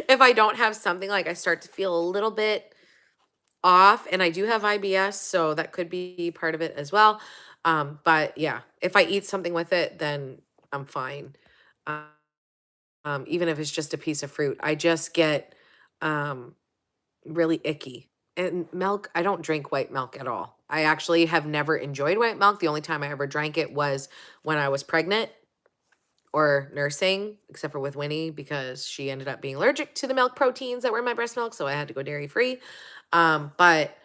If I don't have something, like I start to feel a little bit off, and I do have IBS, so that could be part of it as well. But yeah, if I eat something with it, then I'm fine. Even if it's just a piece of fruit, I just get really icky. And milk, I don't drink white milk at all. I actually have never enjoyed white milk. The only time I ever drank it was when I was pregnant or nursing, except for with Winnie, because she ended up being allergic to the milk proteins that were in my breast milk, so I had to go dairy free. But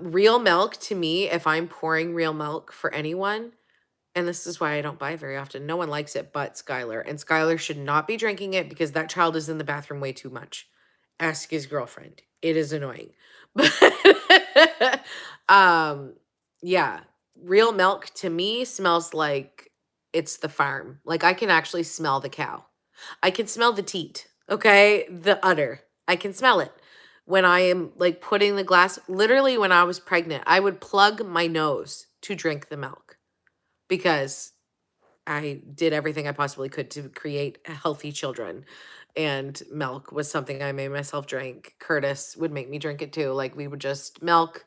real milk to me, if I'm pouring real milk for anyone, and this is why I don't buy it very often, no one likes it but Skylar. And Skylar should not be drinking it because that child is in the bathroom way too much. Ask his girlfriend. It is annoying. But yeah, real milk to me smells like it's the farm. Like I can actually smell the cow. I can smell the teat, okay? The udder. I can smell it. When I am like putting the glass, literally when I was pregnant, I would plug my nose to drink the milk because I did everything I possibly could to create healthy children. And milk was something I made myself drink. Curtis would make me drink it too. Like we would just milk,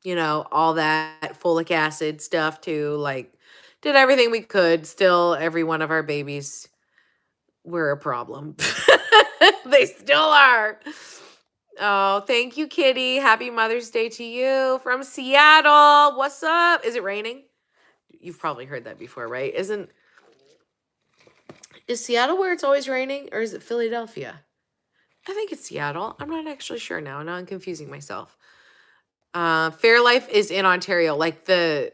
all that folic acid stuff too. Like did everything we could. Still, every one of our babies were a problem. They still are. Oh, thank you, Kitty. Happy Mother's Day to you from Seattle. What's up? Is it raining? You've probably heard that before, right? Is Seattle where it's always raining, or is it Philadelphia? I think it's Seattle. I'm not actually sure now. Now I'm confusing myself. Fairlife is in Ontario. Like the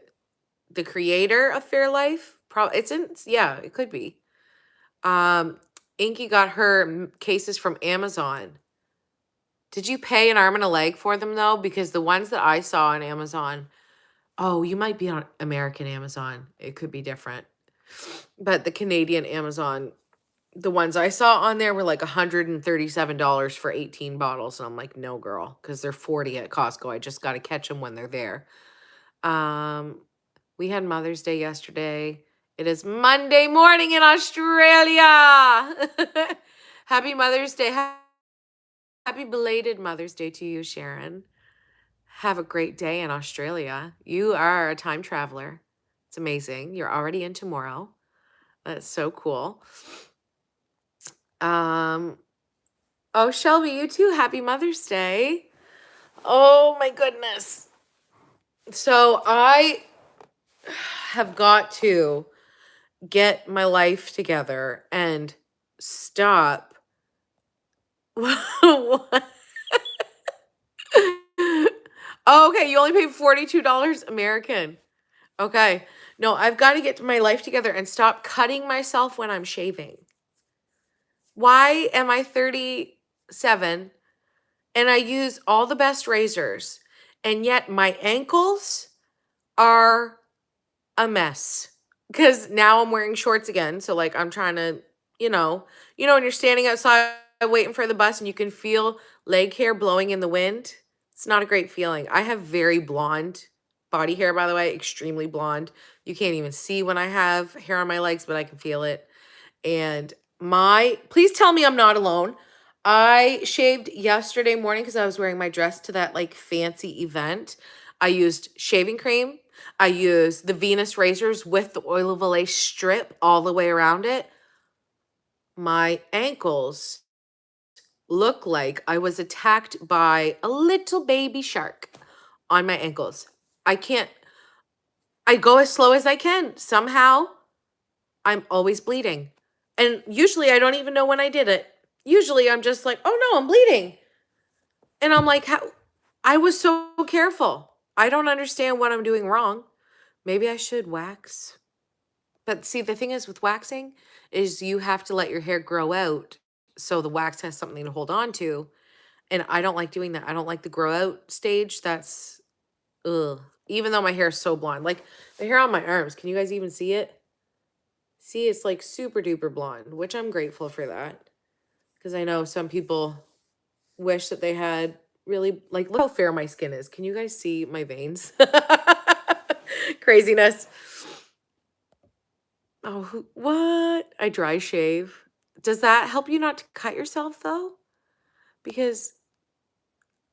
creator of Fairlife, it could be. Inky got her cases from Amazon. Did you pay an arm and a leg for them though? Because the ones that I saw on Amazon, oh, you might be on American Amazon. It could be different. But the Canadian Amazon, the ones I saw on there were like $137 for 18 bottles. And I'm like, no, girl, because they're 40 at Costco. I just got to catch them when they're there. We had Mother's Day yesterday. It is Monday morning in Australia. Happy Mother's Day. Happy belated Mother's Day to you, Sharon. Have a great day in Australia. You are a time traveler. It's amazing. You're already in tomorrow. That's so cool. Oh, Shelby, you too. Happy Mother's Day. Oh my goodness. So I have got to get my life together and stop. What? Oh, okay, you only paid $42 American. Okay. No, I've got to get my life together and stop cutting myself when I'm shaving. Why am I 37 and I use all the best razors and yet my ankles are a mess? Because now I'm wearing shorts again. So like I'm trying to, when you're standing outside waiting for the bus and you can feel leg hair blowing in the wind. It's not a great feeling. I have very blonde body hair, by the way, extremely blonde. You can't even see when I have hair on my legs, but I can feel it. And please tell me I'm not alone. I shaved yesterday morning because I was wearing my dress to that like fancy event. I used shaving cream. I used the Venus razors with the oil of Olay strip all the way around it. My ankles look like I was attacked by a little baby shark on my ankles. I go as slow as I can. Somehow I'm always bleeding. And usually I don't even know when I did it. Usually I'm just like, oh no, I'm bleeding. And I'm like, I was so careful. I don't understand what I'm doing wrong. Maybe I should wax. But see, the thing is with waxing is you have to let your hair grow out so the wax has something to hold on to. And I don't like doing that. I don't like the grow out stage. That's, ugh. Even though my hair is so blonde. Like the hair on my arms, can you guys even see it? See, it's like super duper blonde, which I'm grateful for that. Because I know some people wish that they had really, like, look how fair my skin is. Can you guys see my veins? Craziness. Oh, what? I dry shave. Does that help you not to cut yourself though? Because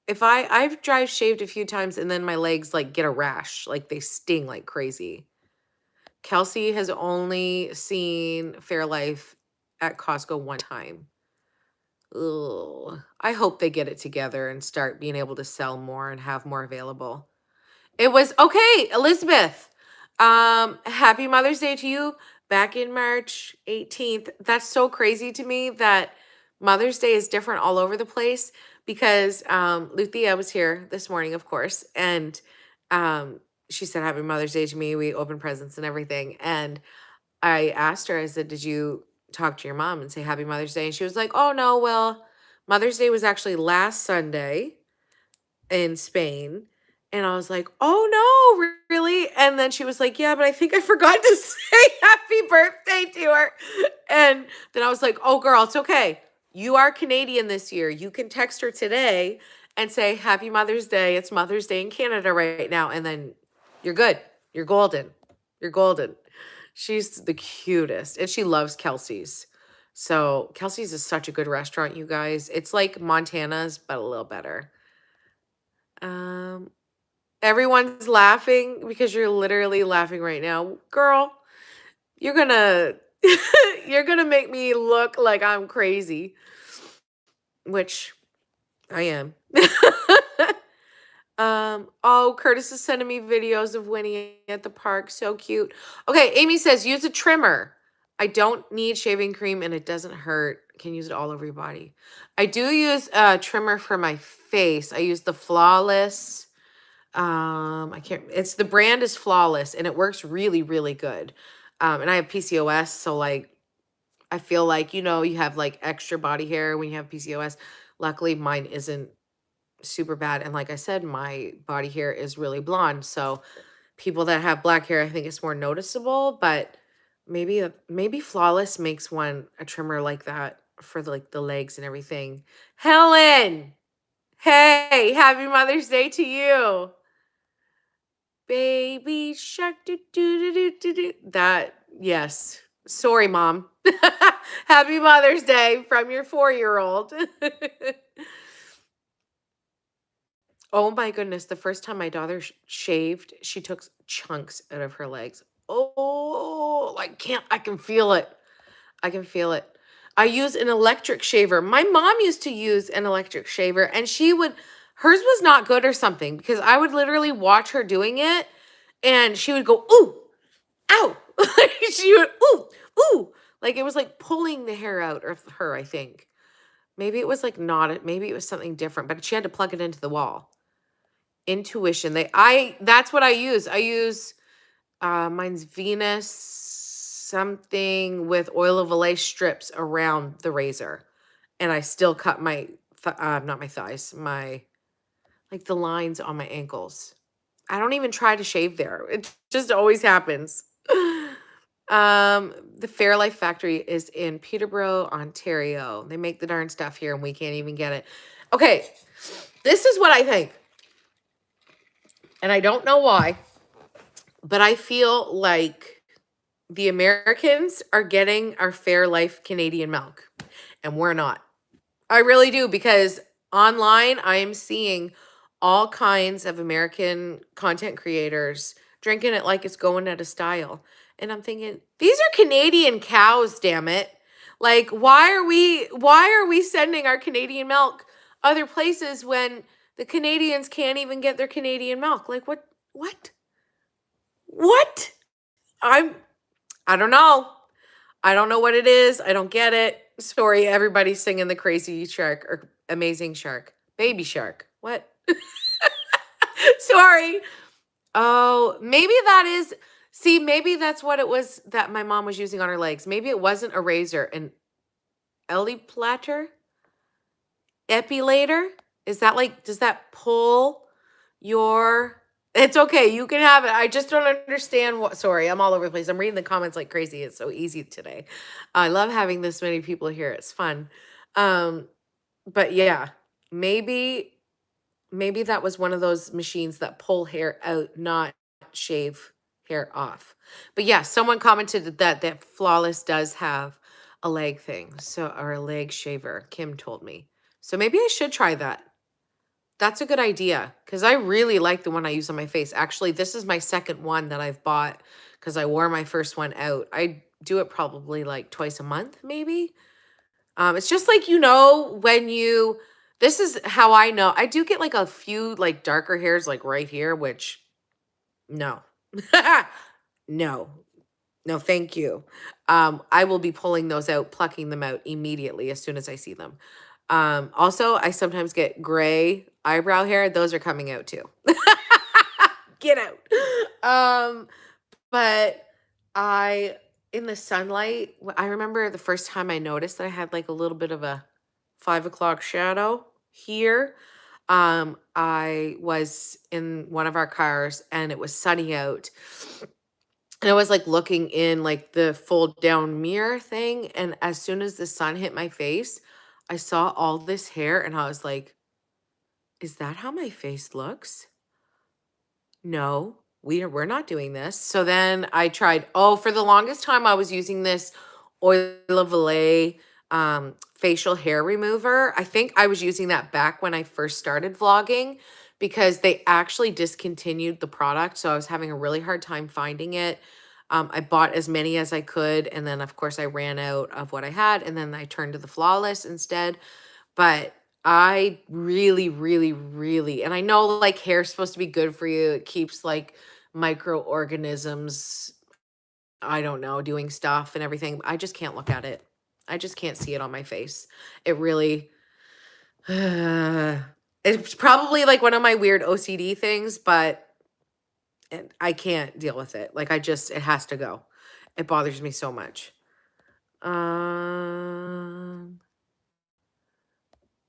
if I've dry shaved a few times and then my legs like get a rash, like they sting like crazy. Kelsey has only seen Fairlife at Costco one time. Ugh. I hope they get it together and start being able to sell more and have more available. It was okay, Elizabeth. Happy Mother's Day to you back in March 18th. That's so crazy to me that Mother's Day is different all over the place because Luthia was here this morning, of course, and she said Happy Mother's Day to me. We opened presents and everything. And I asked her, I said, did you talk to your mom and say Happy Mother's Day? And she was like, oh no, well, Mother's Day was actually last Sunday in Spain. And I was like, oh no, really? And then she was like, yeah, but I think I forgot to say happy birthday to her. And then I was like, oh girl, it's okay. You are Canadian this year. You can text her today and say happy Mother's Day. It's Mother's Day in Canada right now. And then you're good. You're golden. You're golden. She's the cutest. And she loves Kelsey's. So Kelsey's is such a good restaurant, you guys. It's like Montana's, but a little better. Um, Everyone's laughing because you're literally laughing right now. Girl, you're gonna you're gonna make me look like I'm crazy, which I am. Oh, Curtis is sending me videos of Winnie at the park. So cute. Okay, Amy says use a trimmer. I don't need shaving cream and it doesn't hurt. Can use it all over your body. I do use a trimmer for my face. I use the Flawless. I can't, it's the brand is Flawless and it works really, really good. And I have PCOS, so like I feel like, you know, you have like extra body hair when you have PCOS. Luckily, mine isn't super bad. And like I said, my body hair is really blonde. So people that have black hair, I think it's more noticeable, but maybe Flawless makes one a trimmer like that for like the legs and everything. Helen, hey, happy Mother's Day to you. Baby shark do do do do do do. That, yes. Sorry, Mom. Happy Mother's Day from your 4-year-old. Oh my goodness. The first time my daughter shaved, she took chunks out of her legs. Oh, I can feel it. I can feel it. I use an electric shaver. My mom used to use an electric shaver and hers was not good or something because I would literally watch her doing it and she would go, ooh, ow. She would, ooh, ooh. Like it was like pulling the hair out of her, I think. Maybe it was like maybe it was something different, but she had to plug it into the wall. Intuition. That's what I use. I use mine's Venus something with oil of Olay strips around the razor. And I still cut my not my thighs, my like the lines on my ankles. I don't even try to shave there. It just always happens. The Fairlife factory is in Peterborough, Ontario. They make the darn stuff here and we can't even get it. Okay, this is what I think. And I don't know why, but I feel like the Americans are getting our Fairlife Canadian milk and we're not. I really do, because online I am seeing all kinds of American content creators drinking it like it's going out of style. And I'm thinking, these are Canadian cows, damn it. Like, why are we sending our Canadian milk other places when the Canadians can't even get their Canadian milk? Like, what? What? I don't know. I don't know what it is. I don't get it. Sorry, everybody's singing the crazy shark or amazing shark. Baby shark. What? Sorry. Oh, maybe maybe that's what it was that my mom was using on her legs. Maybe it wasn't a razor, an epilator. Is that like, does that pull your, it's okay. You can have it. I just don't understand sorry, I'm all over the place. I'm reading the comments like crazy. It's so easy today. I love having this many people here. It's fun. But yeah, maybe that was one of those machines that pull hair out, not shave hair off. But yeah, someone commented that Flawless does have a leg thing, or a leg shaver. Kim told me. So maybe I should try that. That's a good idea because I really like the one I use on my face. Actually, this is my second one that I've bought because I wore my first one out. I do it probably like twice a month, maybe. It's just like, this is how I know. I do get like a few like darker hairs like right here, which no, no, no, thank you. I will be pulling those out, plucking them out immediately as soon as I see them. Also, I sometimes get gray eyebrow hair. Those are coming out too. Get out. But in the sunlight, I remember the first time I noticed that I had like a little bit of a 5 o'clock shadow here. I was in one of our cars and it was sunny out. And I was like looking in like the fold down mirror thing. And as soon as the sun hit my face, I saw all this hair and I was like, is that how my face looks? No, we're not doing this. So then I tried, for the longest time I was using this Oil of Olay facial hair remover. I think I was using that back when I first started vlogging because they actually discontinued the product. So I was having a really hard time finding it. I bought as many as I could. And then, of course, I ran out of what I had. And then I turned to the Flawless instead. But I really, really, really, and I know like hair's supposed to be good for you. It keeps like microorganisms, I don't know, doing stuff and everything. I just can't look at it. I just can't see it on my face. It really, it's probably like one of my weird OCD things, but I can't deal with it. Like it has to go. It bothers me so much.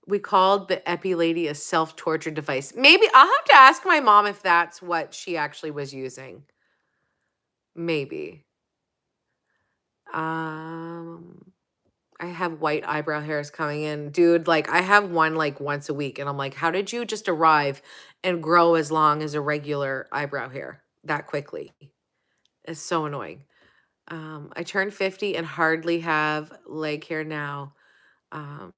We called the Epi lady a self-torture device. Maybe I'll have to ask my mom if that's what she actually was using. Maybe. I have white eyebrow hairs coming in. Dude, like I have one like once a week and I'm like, how did you just arrive and grow as long as a regular eyebrow hair that quickly? It's so annoying. I turned 50 and hardly have leg hair now. Um,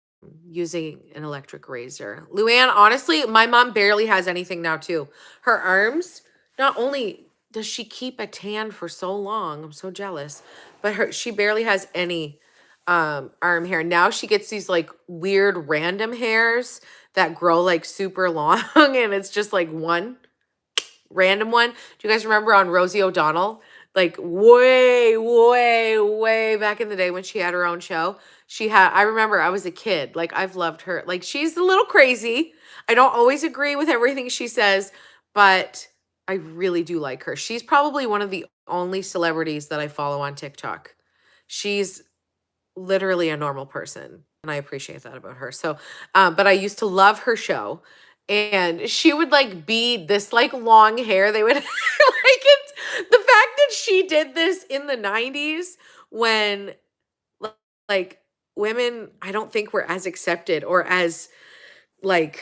Using an electric razor. Luann, honestly, my mom barely has anything now too. Her arms, not only does she keep a tan for so long, I'm so jealous, but she barely has any arm hair. Now she gets these like weird random hairs that grow like super long and it's just like one random one. Do you guys remember on Rosie O'Donnell? Like way, way, way back in the day when she had her own show. I remember I was a kid. Like I've loved her. Like she's a little crazy. I don't always agree with everything she says, but I really do like her. She's probably one of the only celebrities that I follow on TikTok. She's literally a normal person. And I appreciate that about her. So, but I used to love her show. And she would like be this like long hair. They would like it. The fact that she did this in the 90s when like women, I don't think were as accepted or as like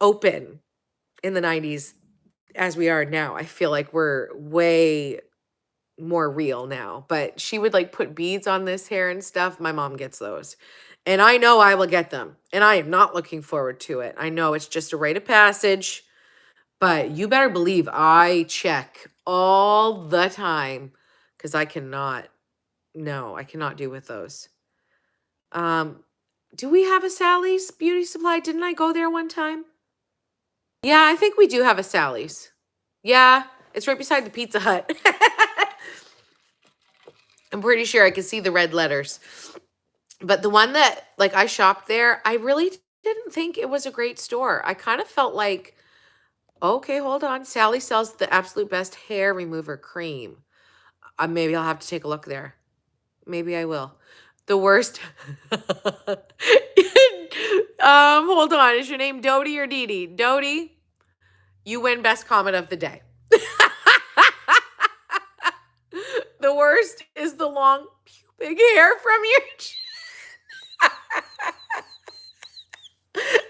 open in the 90s as we are now. I feel like we're way more real now, but she would like put beads on this hair and stuff. My mom gets those. And I know I will get them. And I am not looking forward to it. I know it's just a rite of passage, but you better believe I check all the time because I cannot, no, I cannot do with those. Do we have a Sally's Beauty Supply? Didn't I go there one time? Yeah, I think we do have a Sally's. Yeah, it's right beside the Pizza Hut. I'm pretty sure I can see the red letters. But the one that, like, I shopped there, I really didn't think it was a great store. I kind of felt like, okay, hold on. Sally sells the absolute best hair remover cream. Maybe I'll have to take a look there. Maybe I will. The worst. Hold on. Is your name Dodie or Dee Dee? Dodie, you win best comment of the day. The worst is the long pubic hair from your chin.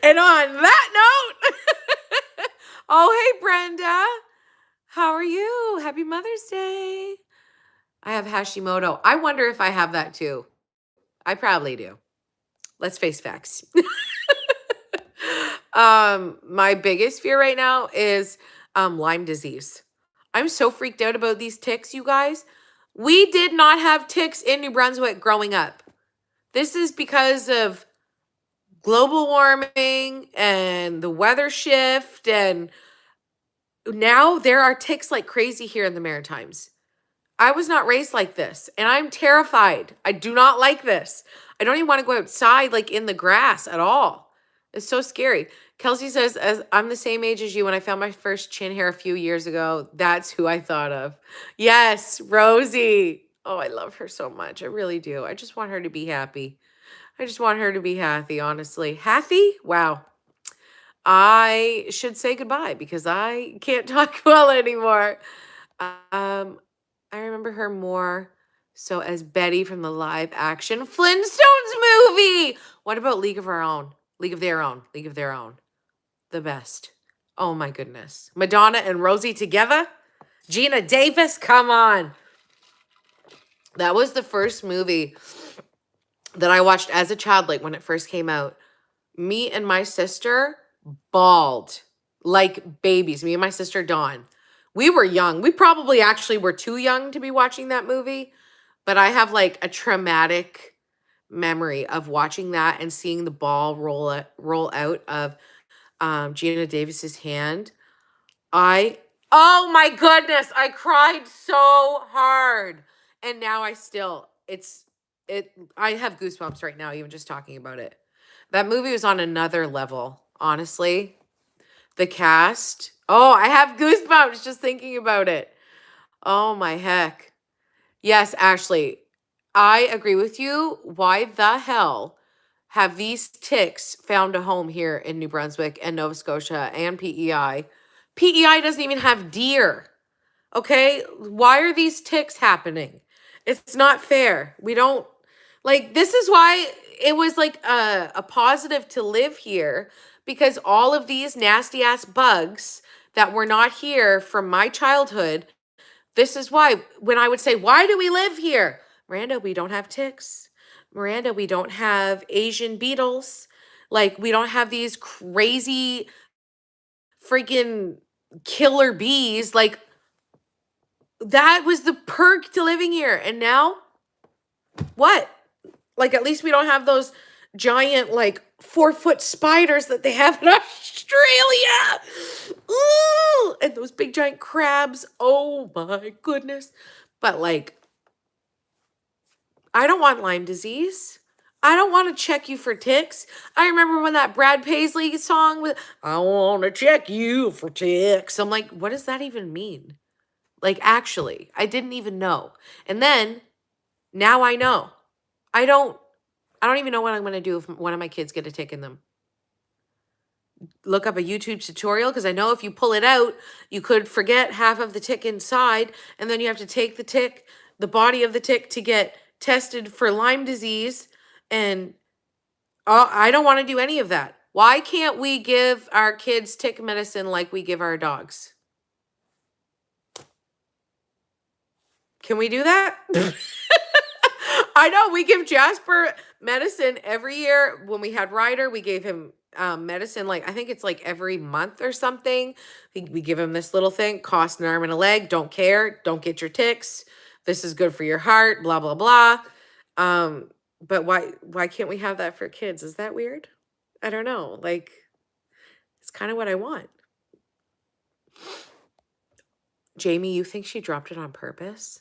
And on that note, oh, hey, Brenda. How are you? Happy Mother's Day. I have Hashimoto. I wonder if I have that too. I probably do. Let's face facts. My biggest fear right now is Lyme disease. I'm so freaked out about these ticks, you guys. We did not have ticks in New Brunswick growing up. This is because of global warming and the weather shift, and now there are ticks like crazy here in the Maritimes. I was not raised like this, and I'm terrified. I do not like this. I don't even want to go outside like in the grass at all. It's so scary. Kelsey says, as I'm the same age as you, when I found my first chin hair a few years ago, that's who I thought of. Yes, Rosie. Oh, I love her so much. I really do. I just want her to be happy. I just want her to be happy, honestly. Happy? Wow. I should say goodbye because I can't talk well anymore. I remember her more so as Betty from the live action Flintstones movie. What about League of Our Own? League of Their Own. League of Their Own. The best. Oh my goodness. Madonna and Rosie together? Gina Davis, come on. That was the first movie that I watched as a child, like when it first came out. Me and my sister bawled like babies. Me and my sister Dawn. We were young. We probably actually were too young to be watching that movie, but I have like a traumatic memory of watching that and seeing the ball roll out of Gina Davis's hand. I Oh my goodness, I cried so hard. And now I have goosebumps right now even just talking about it. That movie was on another level, honestly. The cast. Oh, I have goosebumps just thinking about it. Oh my heck. Yes, Ashley, I agree with you. Why the hell have these ticks found a home here in New Brunswick and Nova Scotia and PEI? PEI doesn't even have deer. Okay? Why are these ticks happening? It's not fair. We don't like this is why it was like a positive to live here because all of these nasty ass bugs that were not here from my childhood, this is why when I would say, "Why do we live here?" Miranda, we don't have ticks. Miranda, we don't have Asian beetles. Like we don't have these crazy freaking killer bees. Like that was the perk to living here. And now, what? Like, at least we don't have those giant, like, 4-foot spiders that they have in Australia. Ooh, and those big giant crabs. Oh my goodness. But, like, I don't want Lyme disease. I don't want to check you for ticks. I remember when that Brad Paisley song was, I want to check you for ticks. I'm like, what does that even mean? Like, actually, I didn't even know. And then now I know. I don't even know what I'm going to do if one of my kids get a tick in them. Look up a YouTube tutorial because I know if you pull it out, you could forget half of the tick inside, and then you have to take the body of the tick to get tested for Lyme disease. And I don't want to do any of that. Why can't we give our kids tick medicine like we give our dogs? Can we do that? I know we give Jasper medicine every year. When we had Ryder, we gave him medicine. Like I think it's like every month or something. We give him this little thing, cost an arm and a leg. Don't care. Don't get your ticks. This is good for your heart. Blah blah blah. But why can't we have that for kids? Is that weird? I don't know. Like it's kind of what I want. Jamie, you think she dropped it on purpose?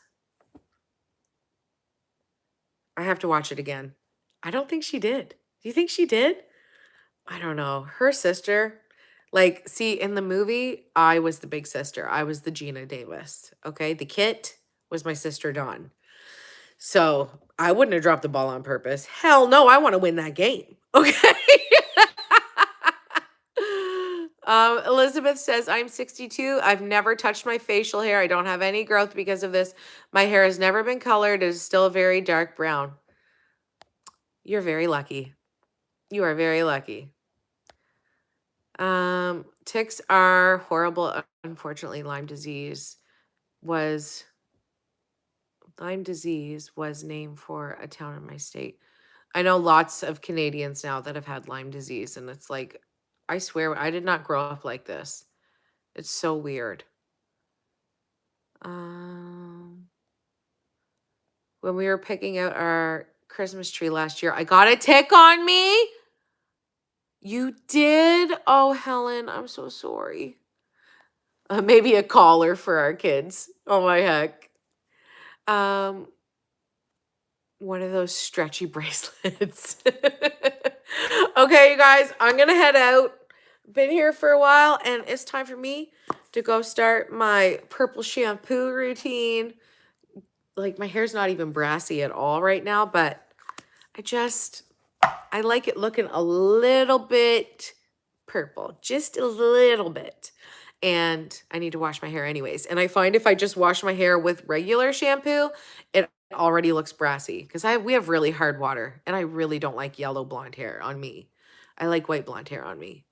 I have to watch it again. I don't think she did. Do you think she did? I don't know. Her sister, like, see, in the movie, I was the big sister. I was the Gina Davis. Okay. The Kit was my sister Dawn. So I wouldn't have dropped the ball on purpose. Hell no, I want to win that game. Okay. Elizabeth says, I'm 62. I've never touched my facial hair. I don't have any growth because of this. My hair has never been colored. It is still very dark brown. You're very lucky. You are very lucky. Ticks are horrible. Unfortunately, Lyme disease was named for a town in my state. I know lots of Canadians now that have had Lyme disease, and it's like, I swear, I did not grow up like this. It's so weird. When we were picking out our Christmas tree last year, I got a tick on me. You did? Oh, Helen, I'm so sorry. Maybe a collar for our kids. Oh my heck. One of those stretchy bracelets. Okay, you guys, I'm gonna head out. Been here for a while, and it's time for me to go start my purple shampoo routine. Like my hair's not even brassy at all right now, but I like it looking a little bit purple, just a little bit. And I need to wash my hair anyways. And I find if I just wash my hair with regular shampoo, it already looks brassy because we have really hard water and I really don't like yellow blonde hair on me. I like white blonde hair on me.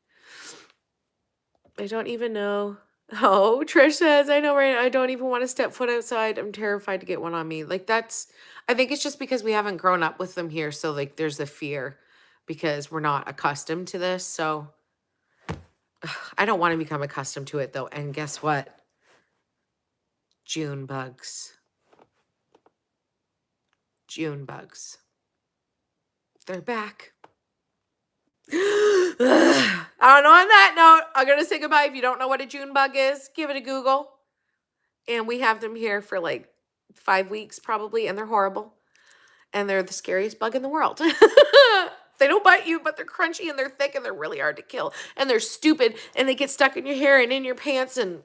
I don't even know Oh, Trish says, I know, right? I don't even want to step foot outside. I'm terrified to get one on me. Like, I think it's just because we haven't grown up with them here. So, like, there's a fear because we're not accustomed to this. So, I don't want to become accustomed to it, though. And guess what? June bugs. June bugs. They're back. I don't know. On that note, I'm going to say goodbye. If you don't know what a June bug is, give it a Google. And we have them here for like 5 weeks probably, and they're horrible. And they're the scariest bug in the world. They don't bite you, but they're crunchy and they're thick and they're really hard to kill. And they're stupid and they get stuck in your hair and in your pants. And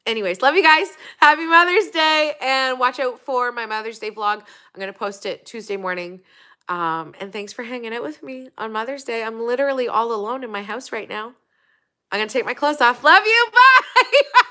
anyways, love you guys. Happy Mother's Day. And watch out for my Mother's Day vlog. I'm going to post it Tuesday morning. And thanks for hanging out with me on Mother's Day. I'm literally all alone in my house right now. I'm going to take my clothes off. Love you. Bye.